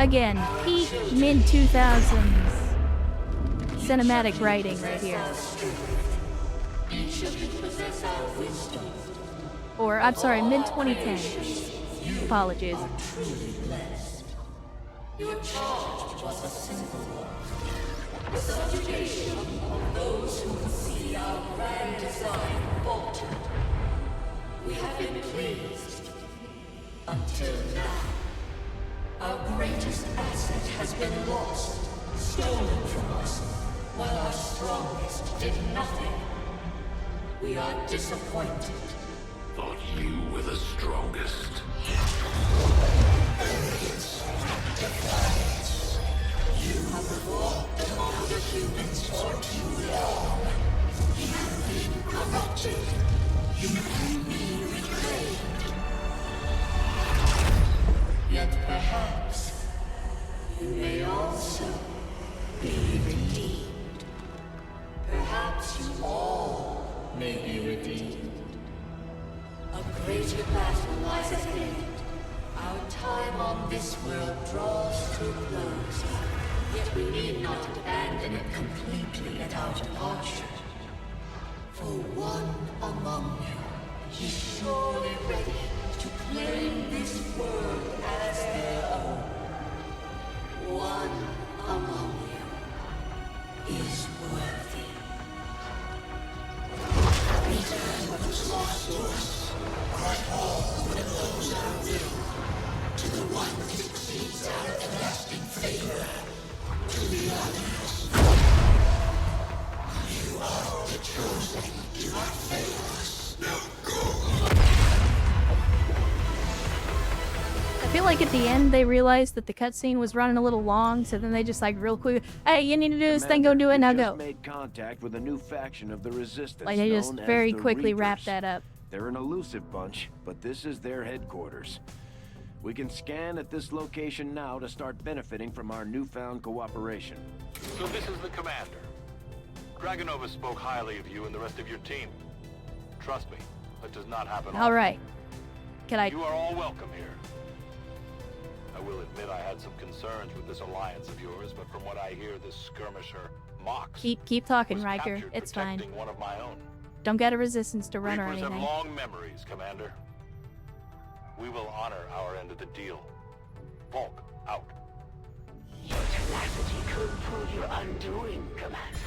Again, peak mid-2000s cinematic writing right here. Or, I'm sorry, mid-2010s. Apologies. Your charge was a simple one. The subjugation of those who would see our grand design falter. We have been pleased. Until now. Our greatest asset has been lost, stolen from us, while our strongest did nothing. We are disappointed. Thought you were the strongest. Arrogance, defiance. You have walked among the humans for too long. You've been corrupted. You can be reclaimed. Yet perhaps you may also be redeemed. Perhaps you all may be redeemed. A greater battle lies ahead. Our time on this world draws to a close. Yet we need not abandon it completely at our departure. For one among you is surely ready to claim this world as their own. One among you is worthy. Return what was lost to us. Cry all when it blows our will. To the one that exceeds our everlasting favor. To the others. You are the chosen. Do not fail us. Now go. I feel like at the end they realized that the cutscene was running a little long, so then they just like real quick, hey, you need to do this thing, go do it, now we go. just made contact with a new faction of the Resistance. Like they just known very as the quickly wrapped Reapers. that up. They're an elusive bunch, but this is their headquarters. We can scan at this location now to start benefiting from our newfound cooperation. So this is the commander. Dragonova spoke highly of you and the rest of your team. Trust me, that does not happen All right. Can I? You are all welcome here. I will admit I had some concerns with this alliance of yours, but from what I hear, this skirmisher, Mox, Keep talking, was Riker. captured It's fine. protecting one of my own. Don't get a resistance to run or Reapers have anything. long memories, Commander. We will honor our end of the deal. Volk, out. Your tenacity could prove your undoing, Commander.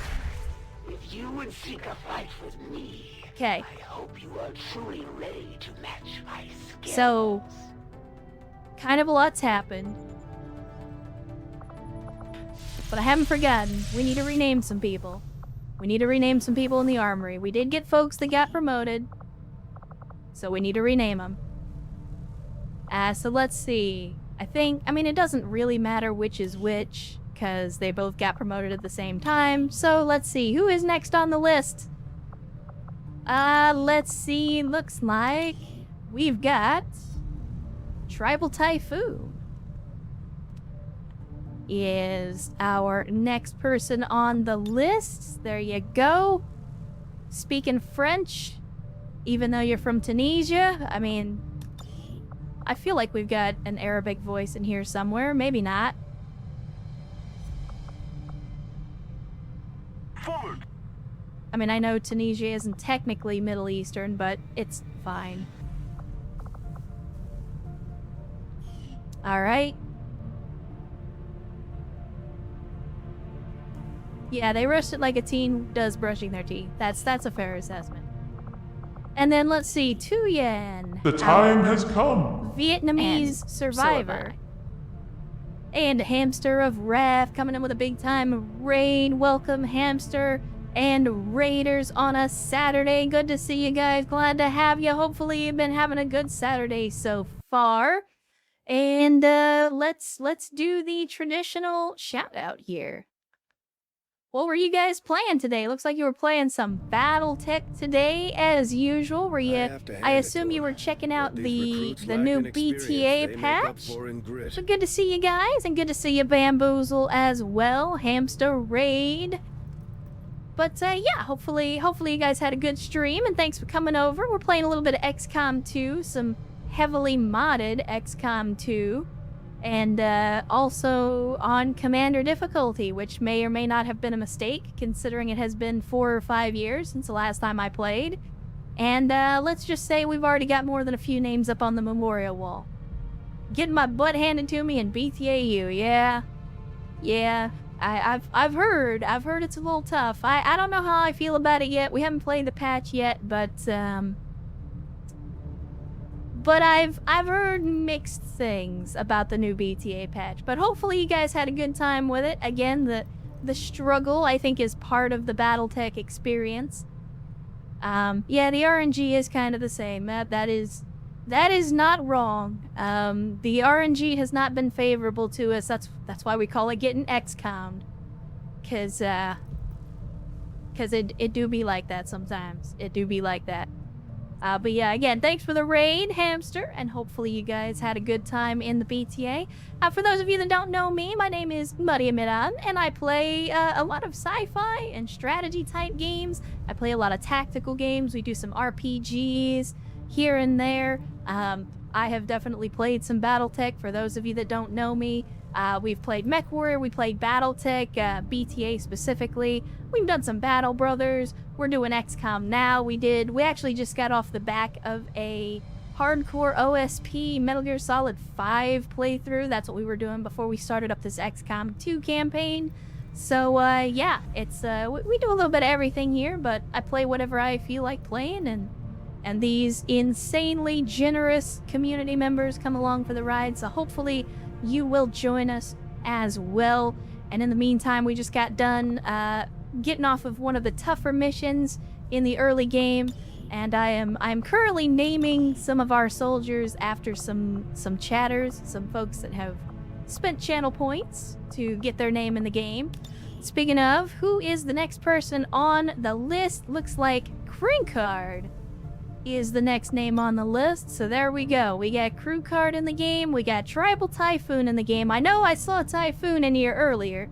If you would seek a fight with me, Okay. I hope you are truly ready to match my skills. So, kind of a lot's happened. But I haven't forgotten. We need to rename some people. We need to rename some people in the armory. We did get folks that got promoted. So we need to rename them. So let's see. I mean, it doesn't really matter which is which, because they both got promoted at the same time. So let's see. Who is next on the list? Let's see. Looks like we've got Tribal Typhoon is our next person on the list. There you go. Speaking French, even though you're from Tunisia. I mean, I feel like we've got an Arabic voice in here somewhere. Maybe not. Forward! I mean, I know Tunisia isn't technically Middle Eastern, but it's fine. Alright. Yeah, they rushed it like a teen does brushing their teeth. That's a fair assessment. And then let's see, Tuyen. The time has come. Vietnamese And survivor. And Hamster of Wrath coming in with a big time raid. Welcome, Hamster and Raiders on a Saturday. Good to see you guys. Glad to have you. Hopefully you've been having a good Saturday so far. And let's do the traditional shout out here. What were you guys playing today? Looks like you were playing some BattleTech today, as usual. Were you? I assume you were checking out the new BTA patch. So good to see you guys, and good to see you, Bamboozle, as well. Hamster Raid. But yeah, hopefully you guys had a good stream, and thanks for coming over. We're playing a little bit of XCOM 2, some heavily modded XCOM 2. and also on Commander difficulty, which may or may not have been a mistake, considering it has been 4 or 5 years since the last time I played. And let's just say we've already got more than a few names up on the memorial wall. Getting my butt handed to me in BTAU, yeah. Yeah, I've heard it's a little tough. I don't know how I feel about it yet. We haven't played the patch yet, but I've heard mixed things about the new BTA patch. But hopefully you guys had a good time with it. Again, the struggle, I think, is part of the BattleTech experience. Yeah, the RNG is kind of the same. That is not wrong. The RNG has not been favorable to us. That's why we call it getting XCOM'd. Cause it do be like that sometimes. It do be like that. But yeah, again, thanks for the raid, Hamster, and hopefully you guys had a good time in the BTA. For those of you that don't know me, my name is Maria Miran, and I play a lot of sci-fi and strategy-type games. I play a lot of tactical games. We do some RPGs here and there. I have definitely played some BattleTech, for those of you that don't know me. We've played MechWarrior, we played BattleTech, BTA specifically. We've done some Battle Brothers. We're doing XCOM now. We actually just got off the back of a hardcore OSP Metal Gear Solid 5 playthrough. That's what we were doing before we started up this XCOM 2 campaign. So, yeah, it's, we do a little bit of everything here, but I play whatever I feel like playing, and these insanely generous community members come along for the ride, so hopefully you will join us as well. And in the meantime, we just got done getting off of one of the tougher missions in the early game, and I'm currently naming some of our soldiers after some chatters, some folks that have spent channel points to get their name in the game. Speaking of, who is the next person on the list? Looks like Crinkard is the next name on the list, so there we go. We got Crew Card in the game, we got Tribal Typhoon in the game. I know I saw Typhoon in here earlier.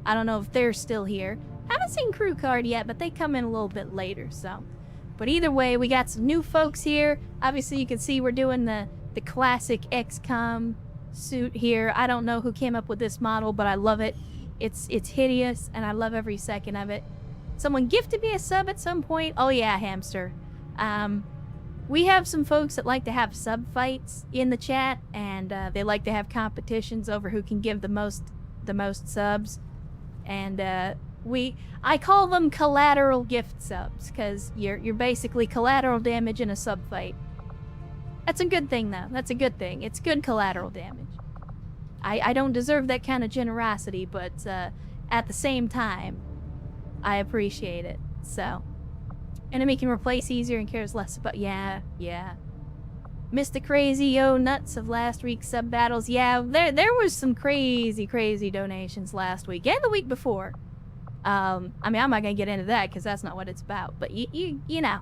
I don't know if they're still here. Haven't seen Crew Card yet, but they come in a little bit later, so. But either way, we got some new folks here. Obviously, you can see we're doing the classic XCOM suit here. I don't know who came up with this model, but I love it. It's hideous, and I love every second of it. Someone gifted me a sub at some point. Oh yeah, Hamster. We have some folks that like to have sub fights in the chat, and they like to have competitions over who can give the most subs. And I call them collateral gift subs, because you're basically collateral damage in a sub fight. That's a good thing, though. That's a good thing. It's good collateral damage. I don't deserve that kind of generosity, but at the same time, I appreciate it. So, enemy can replace easier and cares less about. Yeah. Mr. Crazy Yo Nuts of last week's sub battles. Yeah, there was some crazy donations last week and the week before. I mean, I'm not gonna get into that because that's not what it's about. But you know,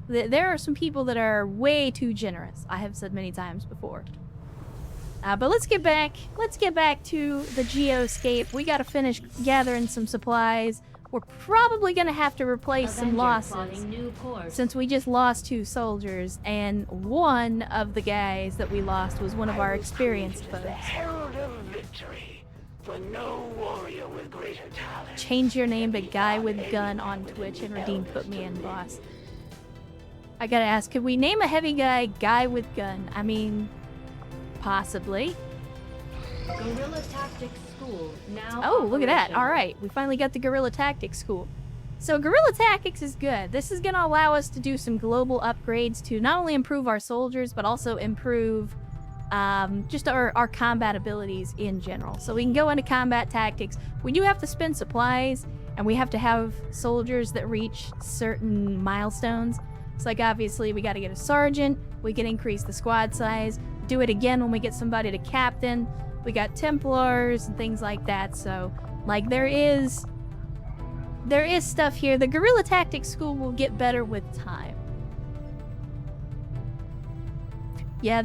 there are some people that are way too generous. I have said many times before. But let's get back to the Geoscape. We gotta finish gathering some supplies. We're probably gonna have to replace some losses since we just lost 2 soldiers, and one of the guys that we lost was one of our experienced folks. The herald of victory, for no warrior with greater talent. Change your name to Guy with Gun on Twitch and redeem put me in, boss. I gotta ask, could we name a heavy guy Guy with Gun? I mean, possibly. Guerrilla Tactics School now. Oh, look at that. All right, we finally got the Guerrilla Tactics School. So Guerrilla Tactics is good. This is going to allow us to do some global upgrades to not only improve our soldiers, but also improve just our combat abilities in general. So we can go into combat tactics. We do have to spend supplies, and we have to have soldiers that reach certain milestones. So like obviously we got to get a sergeant, we can increase the squad size, do it again when we get somebody to captain. We got Templars and things like that, so like there is stuff here. The Guerrilla Tactics School will get better with time. Yeah,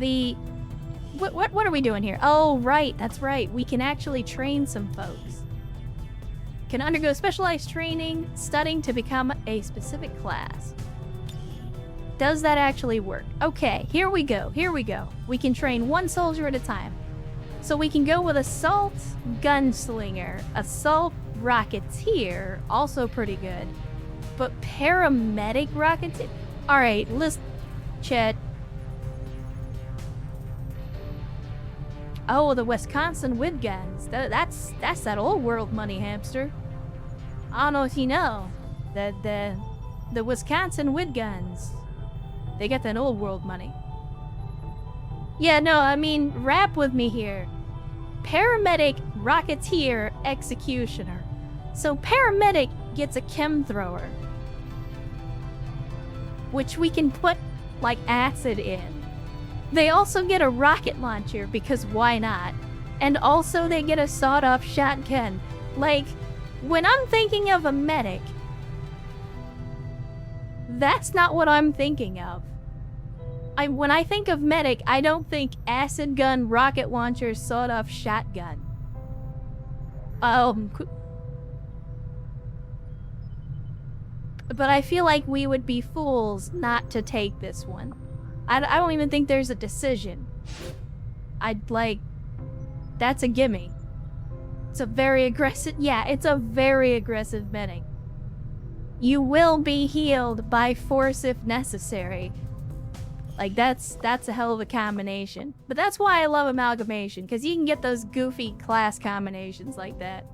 what are we doing here? Oh, right, that's right. We can actually train some folks. Can undergo specialized training, studying to become a specific class. Does that actually work? Okay, here we go. We can train 1 soldier at a time. So we can go with Assault Gunslinger, Assault Rocketeer, also pretty good. But Paramedic Rocketeer? Alright, let's... Chet. Oh, the Wisconsin with guns. That's that old world money, hamster. I don't know if you know. The Wisconsin with guns. They got that old world money. Yeah, no, I mean, rap with me here. Paramedic, Rocketeer, Executioner. So Paramedic gets a chem thrower, which we can put, like, acid in. They also get a rocket launcher, because why not? And also they get a sawed-off shotgun. Like, when I'm thinking of a medic, that's not what I'm thinking of. When I think of medic, I don't think acid gun, rocket launcher, sawed-off shotgun. But I feel like we would be fools not to take this one. I don't even think there's a decision. That's a gimme. It's a very aggressive, yeah, it's a very aggressive medic. You will be healed by force if necessary. Like, that's a hell of a combination. But that's why I love Amalgamation, because you can get those goofy class combinations like that.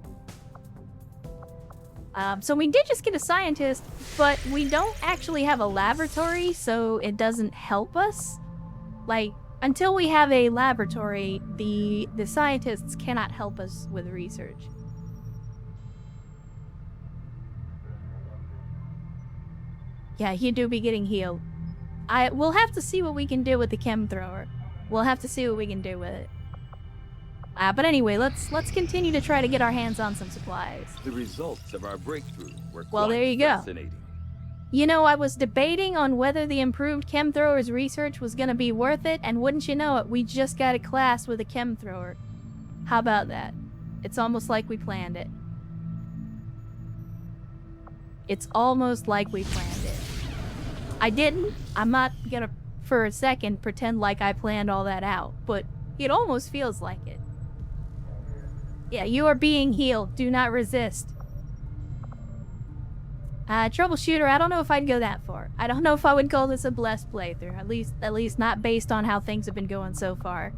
So we did just get a scientist, but we don't actually have a laboratory, so it doesn't help us. Like, until we have a laboratory, the scientists cannot help us with research. Yeah, you do be getting healed. We'll have to see what we can do with the chem thrower. We'll have to see what we can do with it. But anyway, let's continue to try to get our hands on some supplies. The results of our breakthrough were Well, quite there you go. fascinating. You know, I was debating on whether the improved chem thrower's research was gonna be worth it, and wouldn't you know it, we just got a class with a chem thrower. How about that? It's almost like we planned it. It's almost like we planned it. I didn't. I'm not gonna, for a second, pretend like I planned all that out, but it almost feels like it. Yeah, you are being healed. Do not resist. Troubleshooter, I don't know if I'd go that far. I don't know if I would call this a blessed playthrough. At least not based on how things have been going so far.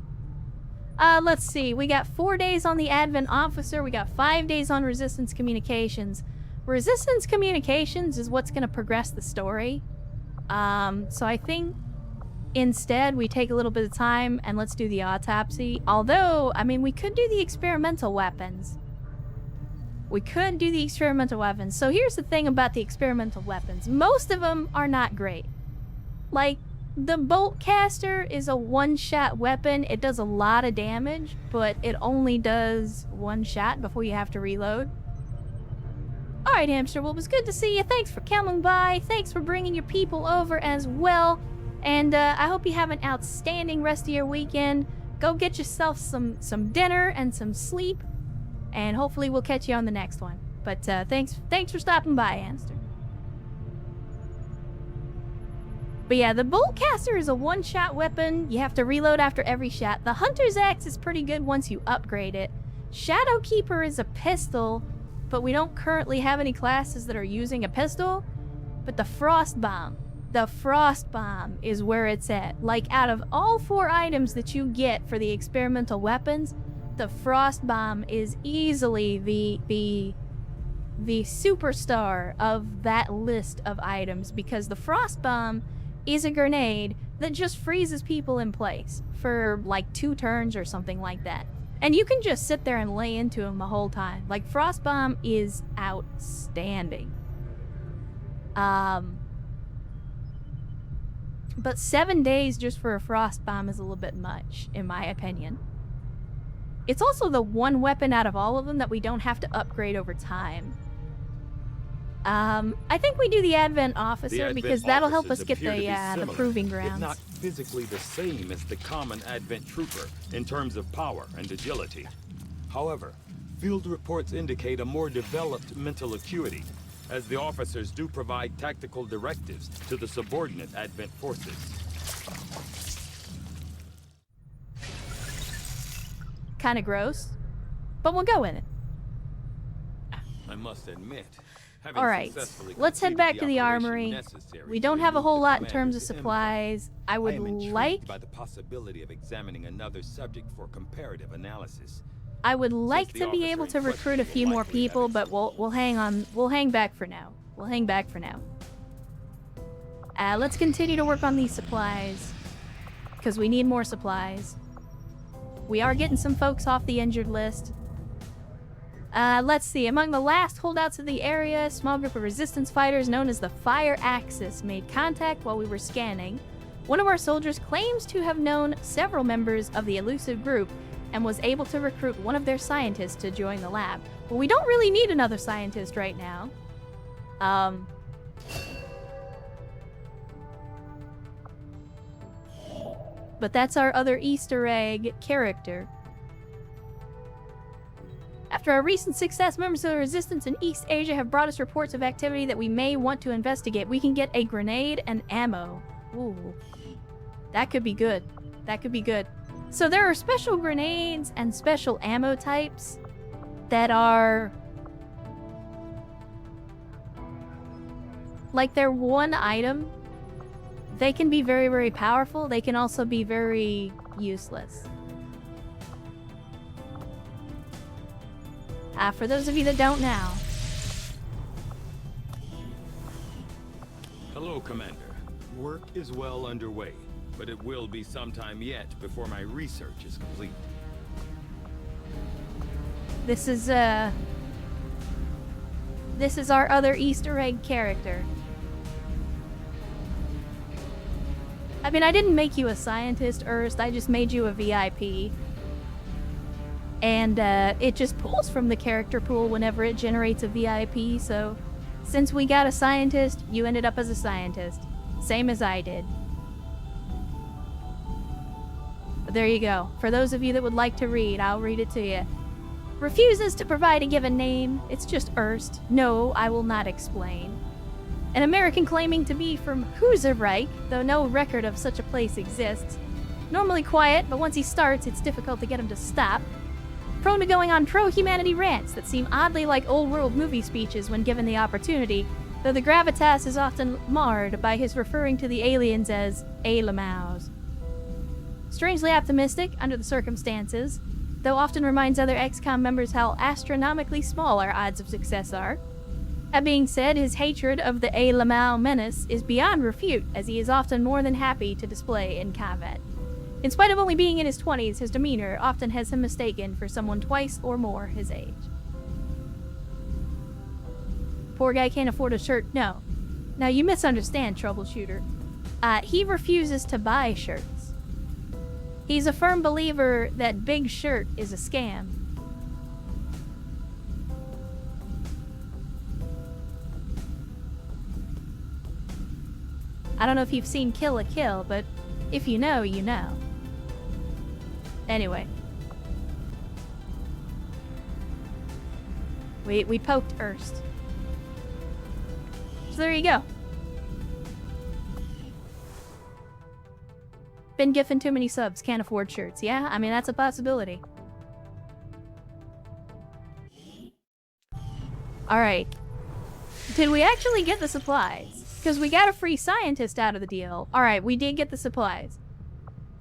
Let's see. We got 4 days on the Advent Officer. We got 5 days on Resistance Communications. Resistance Communications is what's gonna progress the story. So I think instead we take a little bit of time and let's do the autopsy. Although, I mean, we could do the experimental weapons. We could do the experimental weapons. So here's the thing about the experimental weapons. Most of them are not great. Like, the bolt caster is a one-shot weapon. It does a lot of damage, but it only does one shot before you have to reload. Alright, Hamster, well, it was good to see you. Thanks for coming by. Thanks for bringing your people over as well. And I hope you have an outstanding rest of your weekend. Go get yourself some dinner and some sleep. And hopefully we'll catch you on the next one. But thanks for stopping by, Hamster. But yeah, the bolt caster is a one-shot weapon. You have to reload after every shot. The Hunter's Axe is pretty good once you upgrade it. Shadow Keeper is a pistol, but we don't currently have any classes that are using a pistol. But the Frost Bomb is where it's at. Like, out of all 4 items that you get for the experimental weapons, the Frost Bomb is easily the superstar of that list of items, because the Frost Bomb is a grenade that just freezes people in place for like 2 turns or something like that. And you can just sit there and lay into them the whole time. Like, Frost Bomb is outstanding. But 7 days just for a Frost Bomb is a little bit much, in my opinion. It's also the one weapon out of all of them that we don't have to upgrade over time. I think we do the Advent Officer because that'll help us get the proving grounds. If not physically the same as the common Advent Trooper in terms of power and agility. However, field reports indicate a more developed mental acuity, as the officers do provide tactical directives to the subordinate Advent forces. kind of gross, but we'll go with it. I must admit. All right, let's head back to the armory. We don't have a whole lot in terms of supplies. I would like by the possibility of examining another subject for comparative analysis. I would like to be able to recruit a few more people, but we'll hang on. We'll hang back for now. We'll hang back for now. Let's continue to work on these supplies, because we need more supplies. We are getting some folks off the injured list. Let's see. Among the last holdouts of the area, a small group of resistance fighters known as the Fire Axis made contact while we were scanning. One of our soldiers claims to have known several members of the elusive group and was able to recruit one of their scientists to join the lab. Well, we don't really need another scientist right now. But that's our other Easter egg character. After our recent success, members of the Resistance in East Asia have brought us reports of activity that we may want to investigate. We can get a grenade and ammo. Ooh. That could be good. That could be good. So there are special grenades and special ammo types that are... like they're one item. They can be very, very powerful. They can also be very useless. For those of you that don't know. Hello, Commander. Work is well underway, but it will be some time yet before my research is complete. This is our other Easter egg character. I mean, I didn't make you a scientist, Ernst. I just made you a VIP. And it just pulls from the character pool whenever it generates a VIP, so since we got a scientist, you ended up as a scientist. Same as I did. But there you go. For those of you that would like to read, I'll read it to you. Refuses to provide a given name. It's just Ernst. No, I will not explain. An American claiming to be from Huserreich, though no record of such a place exists. Normally quiet, but once he starts, it's difficult to get him to stop. Prone to going on pro-humanity rants that seem oddly like old-world movie speeches when given the opportunity, though the gravitas is often marred by his referring to the aliens as Alamaus. Strangely optimistic under the circumstances, though often reminds other XCOM members how astronomically small our odds of success are. That being said, his hatred of the Alamau menace is beyond refute, as he is often more than happy to display in combat. In spite of only being in his 20s, his demeanor often has him mistaken for someone twice or more his age. Poor guy can't afford a shirt. No. Now you misunderstand, troubleshooter. He refuses to buy shirts. He's a firm believer that Big Shirt is a scam. I don't know if you've seen Kill la Kill, but if you know, you know. Anyway. We poked Ernst. So there you go. Been gifting too many subs, can't afford shirts. Yeah, I mean, that's a possibility. Alright. Did we actually get the supplies? Because we got a free scientist out of the deal. Alright, we did get the supplies.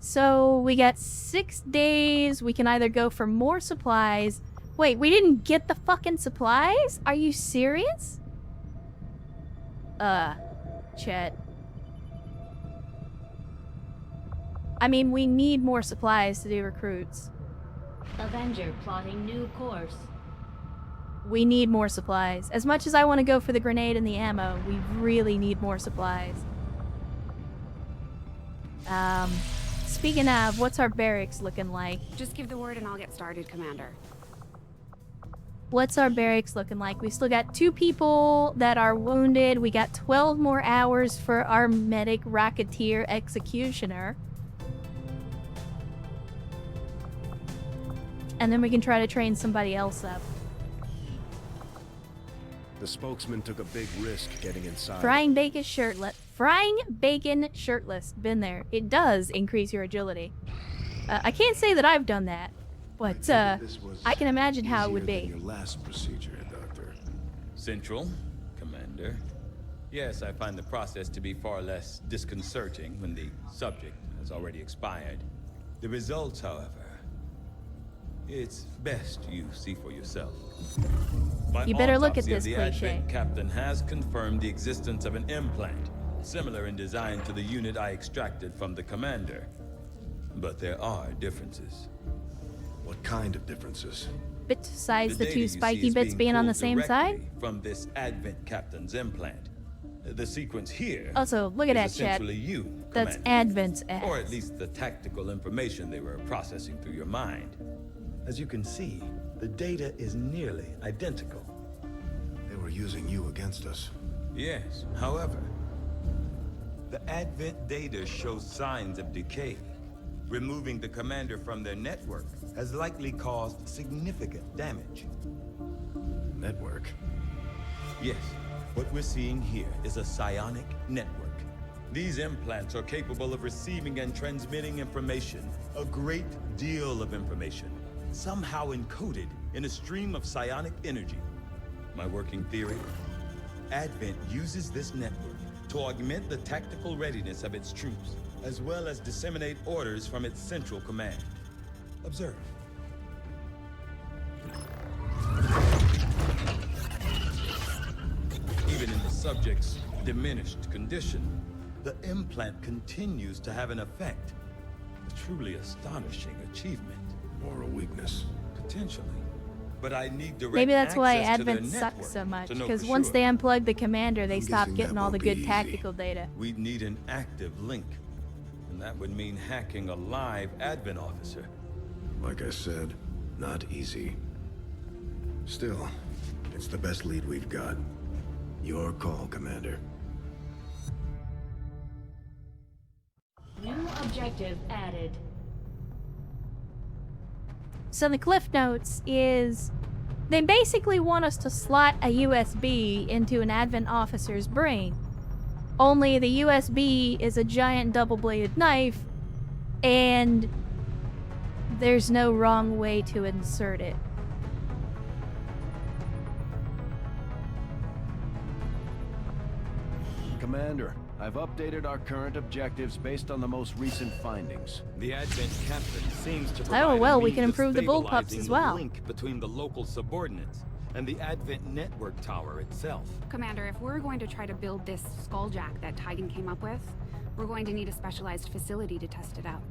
So, we got 6 days. We can either go for more supplies. Wait, we didn't get the fucking supplies? Are you serious? Chet. I mean, we need more supplies to do recruits. Avenger plotting new course. We need more supplies. As much as I want to go for the grenade and the ammo, we really need more supplies. Speaking of, what's our barracks looking like? Just give the word and I'll get started, Commander. What's our barracks looking like? We still got 2 people that are wounded. We got 12 more hours for our medic rocketeer executioner. And then we can try to train somebody else up. The spokesman took a big risk getting inside. Frying bacon shirtless. Frying bacon shirtless. Been there. It does increase your agility. I can't say that I've done that, What, This was I can imagine how it would easier than be. your last procedure, Doctor. Central, Commander. Yes, I find the process to be far less disconcerting when the subject has already expired. The results, however, it's best you see for yourself. My You better look at autopsy of this the cliche. Advent Captain has confirmed the existence of an implant, similar in design to the unit I extracted from the Commander. But there are differences. What kind of differences? Besides the data two you see spiky is bits being on the pulled same side? directly from this Advent Captain's implant. The sequence here Also, look at is that, chat. essentially you, That's Commander. Advent's ass. Or at least the tactical information they were processing through your mind. As you can see, the data is nearly identical. They were using you against us. Yes, however, the Advent data shows signs of decay. Removing the Commander from their network has likely caused significant damage. Network. Yes, what we're seeing here is a psionic network. These implants are capable of receiving and transmitting information, a great deal of information, somehow encoded in a stream of psionic energy. My working theory? Advent uses this network to augment the tactical readiness of its troops, as well as disseminate orders from its central command. Observe. Even in the subject's diminished condition, the implant continues to have an effect. A truly astonishing achievement. Or a weakness. Potentially. But I need direct Maybe that's why access to their Advent sucks network so much, to know because for once sure. they unplug the Commander, they I'm stop guessing getting that all the won't good be easy. tactical data. We'd need an active link. And that would mean hacking a live Advent officer. Like I said, not easy. Still, it's the best lead we've got. Your call, Commander. New objective added. So the Cliff Notes is they basically want us to slot a USB into an Advent officer's brain. Only the USB is a giant double-bladed knife, and there's no wrong way to insert it. Commander, I've updated our current objectives based on the most recent findings. The Advent captain seems to provide well, a we means can of improve the bullpups stabilizing as the well. link between the local subordinates and the Advent network tower itself. Commander, if we're going to try to build this skulljack that Tigan came up with, we're going to need a specialized facility to test it out.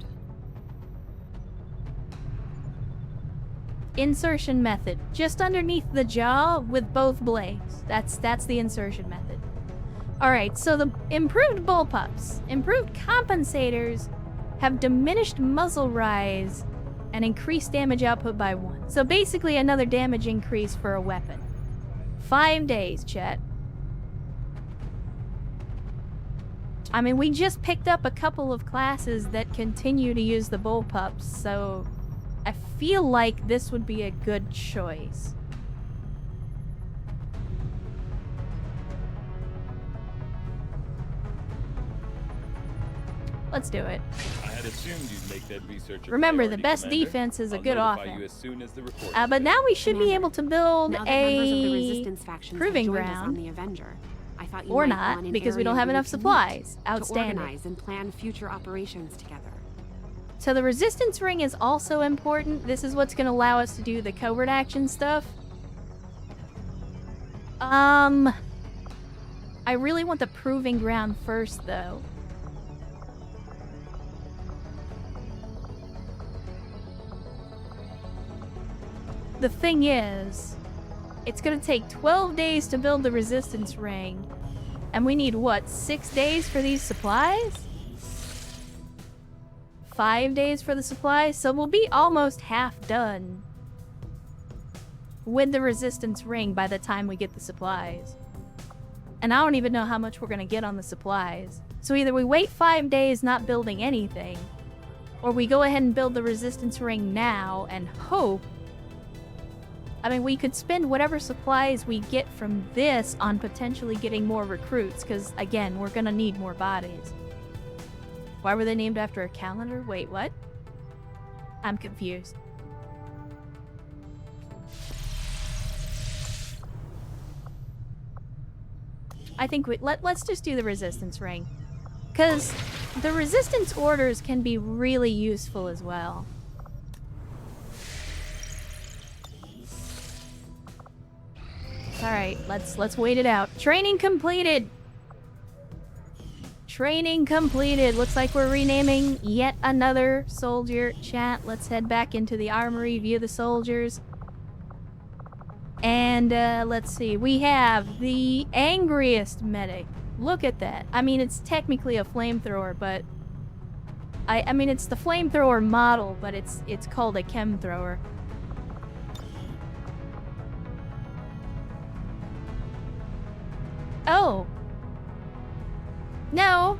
Insertion method. Just underneath the jaw with both blades. That's the insertion method. Alright, so the improved bullpups, improved compensators, have diminished muzzle rise and increased damage output by 1. So basically another damage increase for a weapon. 5 days, chat. I mean, we just picked up a couple of classes that continue to use the bullpups, so I feel like this would be a good choice. Let's do it. I had assumed you'd make that research a Remember, the priority, best Commander. defense is a I'll good notify offense. you as soon as the report But is now in. we should be Commander, able to build Now that members of the a resistance faction proving have joined us on ground. the Avenger, I thought you Or might not, want an because we area don't have where enough you can supplies. meet, Outstanding. To organize and plan future operations together. So the resistance ring is also important. This is what's going to allow us to do the covert action stuff. I really want the proving ground first, though. The thing is, it's going to take 12 days to build the resistance ring. And we need, what, 6 days for these supplies? 5 days for the supplies, so we'll be almost half done with the resistance ring by the time we get the supplies. And I don't even know how much we're gonna get on the supplies. So either we wait 5 days not building anything, or we go ahead and build the resistance ring now and hope. I mean, we could spend whatever supplies we get from this on potentially getting more recruits, because again, we're gonna need more bodies. Why were they named after a calendar? Wait, what? I'm confused. I think let's just do the resistance ring. Because the resistance orders can be really useful as well. Alright, let's wait it out. Training completed! Training completed. Looks like we're renaming yet another soldier. Chat, let's head back into the armory, view the soldiers. And let's see, we have the angriest medic. Look at that. I mean, it's technically a flamethrower, but I mean, it's the flamethrower model, but it's called a chem thrower. Oh. No.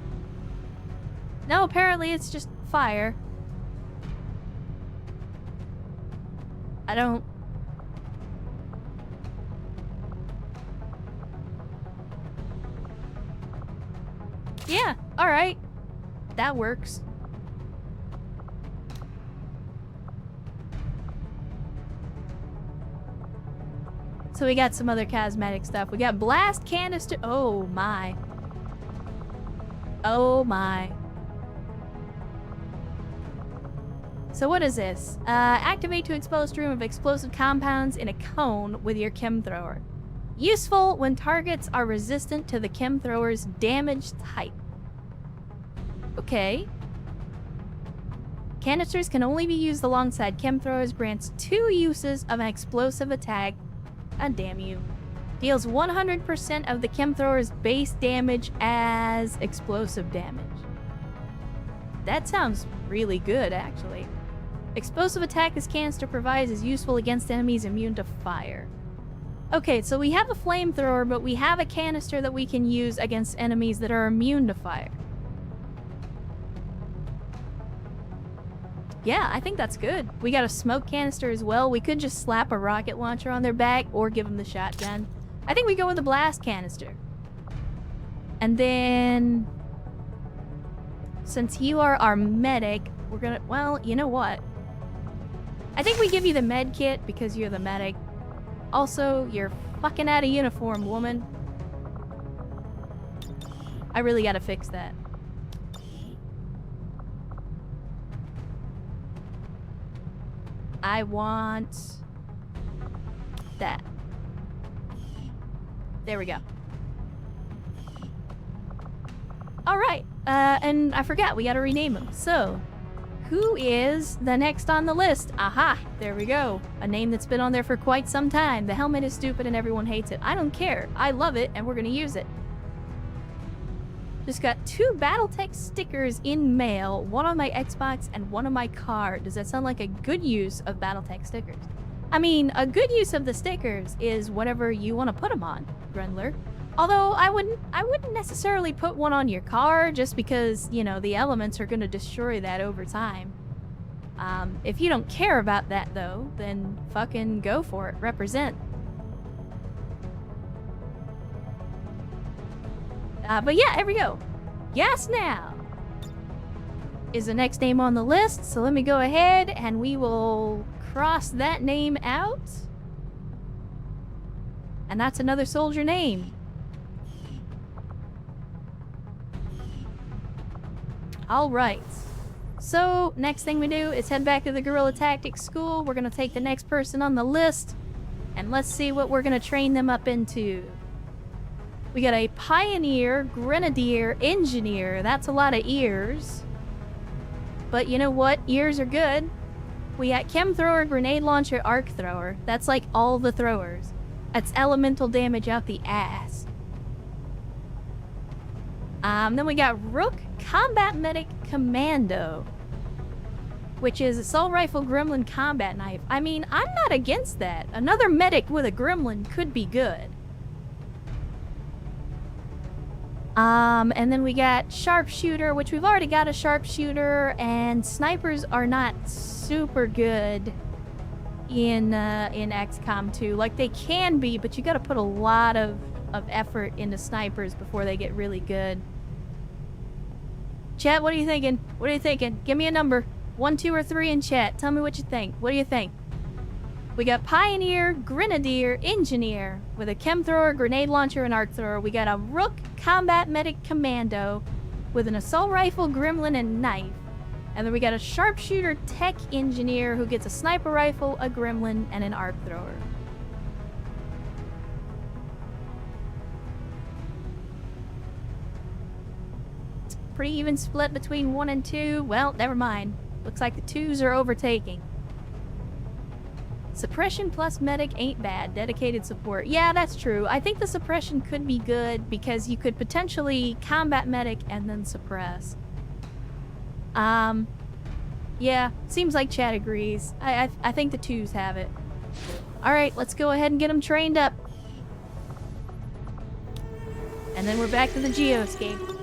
No, apparently it's just fire. I don't... Yeah, alright. That works. So we got some other cosmetic stuff. We got blast canister. Oh my. Oh my. So what is this? Activate to expel a stream of explosive compounds in a cone with your chem thrower. Useful when targets are resistant to the chem thrower's damage type. Okay. Canisters can only be used alongside chem throwers. Grants 2 uses of an explosive attack. God damn you. Deals 100% of the chem thrower's base damage as explosive damage. That sounds really good, actually. Explosive attack this canister provides is useful against enemies immune to fire. Okay, so we have a flamethrower, but we have a canister that we can use against enemies that are immune to fire. Yeah, I think that's good. We got a smoke canister as well. We could just slap a rocket launcher on their back or give them the shotgun. I think we go with the blast canister. And then... since you are our medic, we're gonna... well, you know what? I think we give you the med kit because you're the medic. Also, you're fucking out of uniform, woman. I really gotta fix that. I want that. There we go. Alright, and I forgot, we gotta rename him. So, who is the next on the list? Aha, there we go. A name that's been on there for quite some time. The helmet is stupid and everyone hates it. I don't care. I love it and we're gonna use it. Just got 2 Battletech stickers in mail, one on my Xbox and one on my car. Does that sound like a good use of Battletech stickers? I mean, a good use of the stickers is whatever you want to put them on, Grundler. Although I wouldn't necessarily put one on your car just because, you know, the elements are going to destroy that over time. If you don't care about that though, then fucking go for it. Represent. But yeah, here we go. Yes now is the next name on the list, so let me go ahead and we will cross that name out. And that's another soldier name. Alright. So, next thing we do is head back to the Guerrilla Tactics School. We're gonna take the next person on the list, and let's see what we're gonna train them up into. We got a Pioneer, Grenadier, Engineer. That's a lot of ears. But you know what? Ears are good. We got Chem Thrower, Grenade Launcher, Arc Thrower. That's like all the throwers. That's elemental damage out the ass. Then we got Rook, Combat Medic, Commando. Which is Assault Rifle, Gremlin, Combat Knife. I mean, I'm not against that. Another medic with a Gremlin could be good. And then we got Sharpshooter, which we've already got a Sharpshooter, and Snipers are not super good in XCOM 2. Like, they can be, but you gotta put a lot of effort into Snipers before they get really good. Chat, what are you thinking? What are you thinking? Give me a number. 1, 2, or 3 in chat. Tell me what you think. What do you think? We got Pioneer, Grenadier, Engineer with a Chem Thrower, Grenade Launcher, and Arc Thrower. We got a Rook, Combat Medic Commando with an Assault Rifle, Gremlin, and Knife. And then we got a Sharpshooter Tech Engineer who gets a Sniper Rifle, a Gremlin, and an Arc Thrower. Pretty even split between 1 and 2. Well, never mind. Looks like the 2s are overtaking. Suppression plus medic ain't bad. Dedicated support. Yeah, that's true. I think the suppression could be good because you could potentially combat medic and then suppress. Yeah, seems like Chad agrees. I think the 2s have it. Alright, let's go ahead and get them trained up. And then we're back to the geoscape.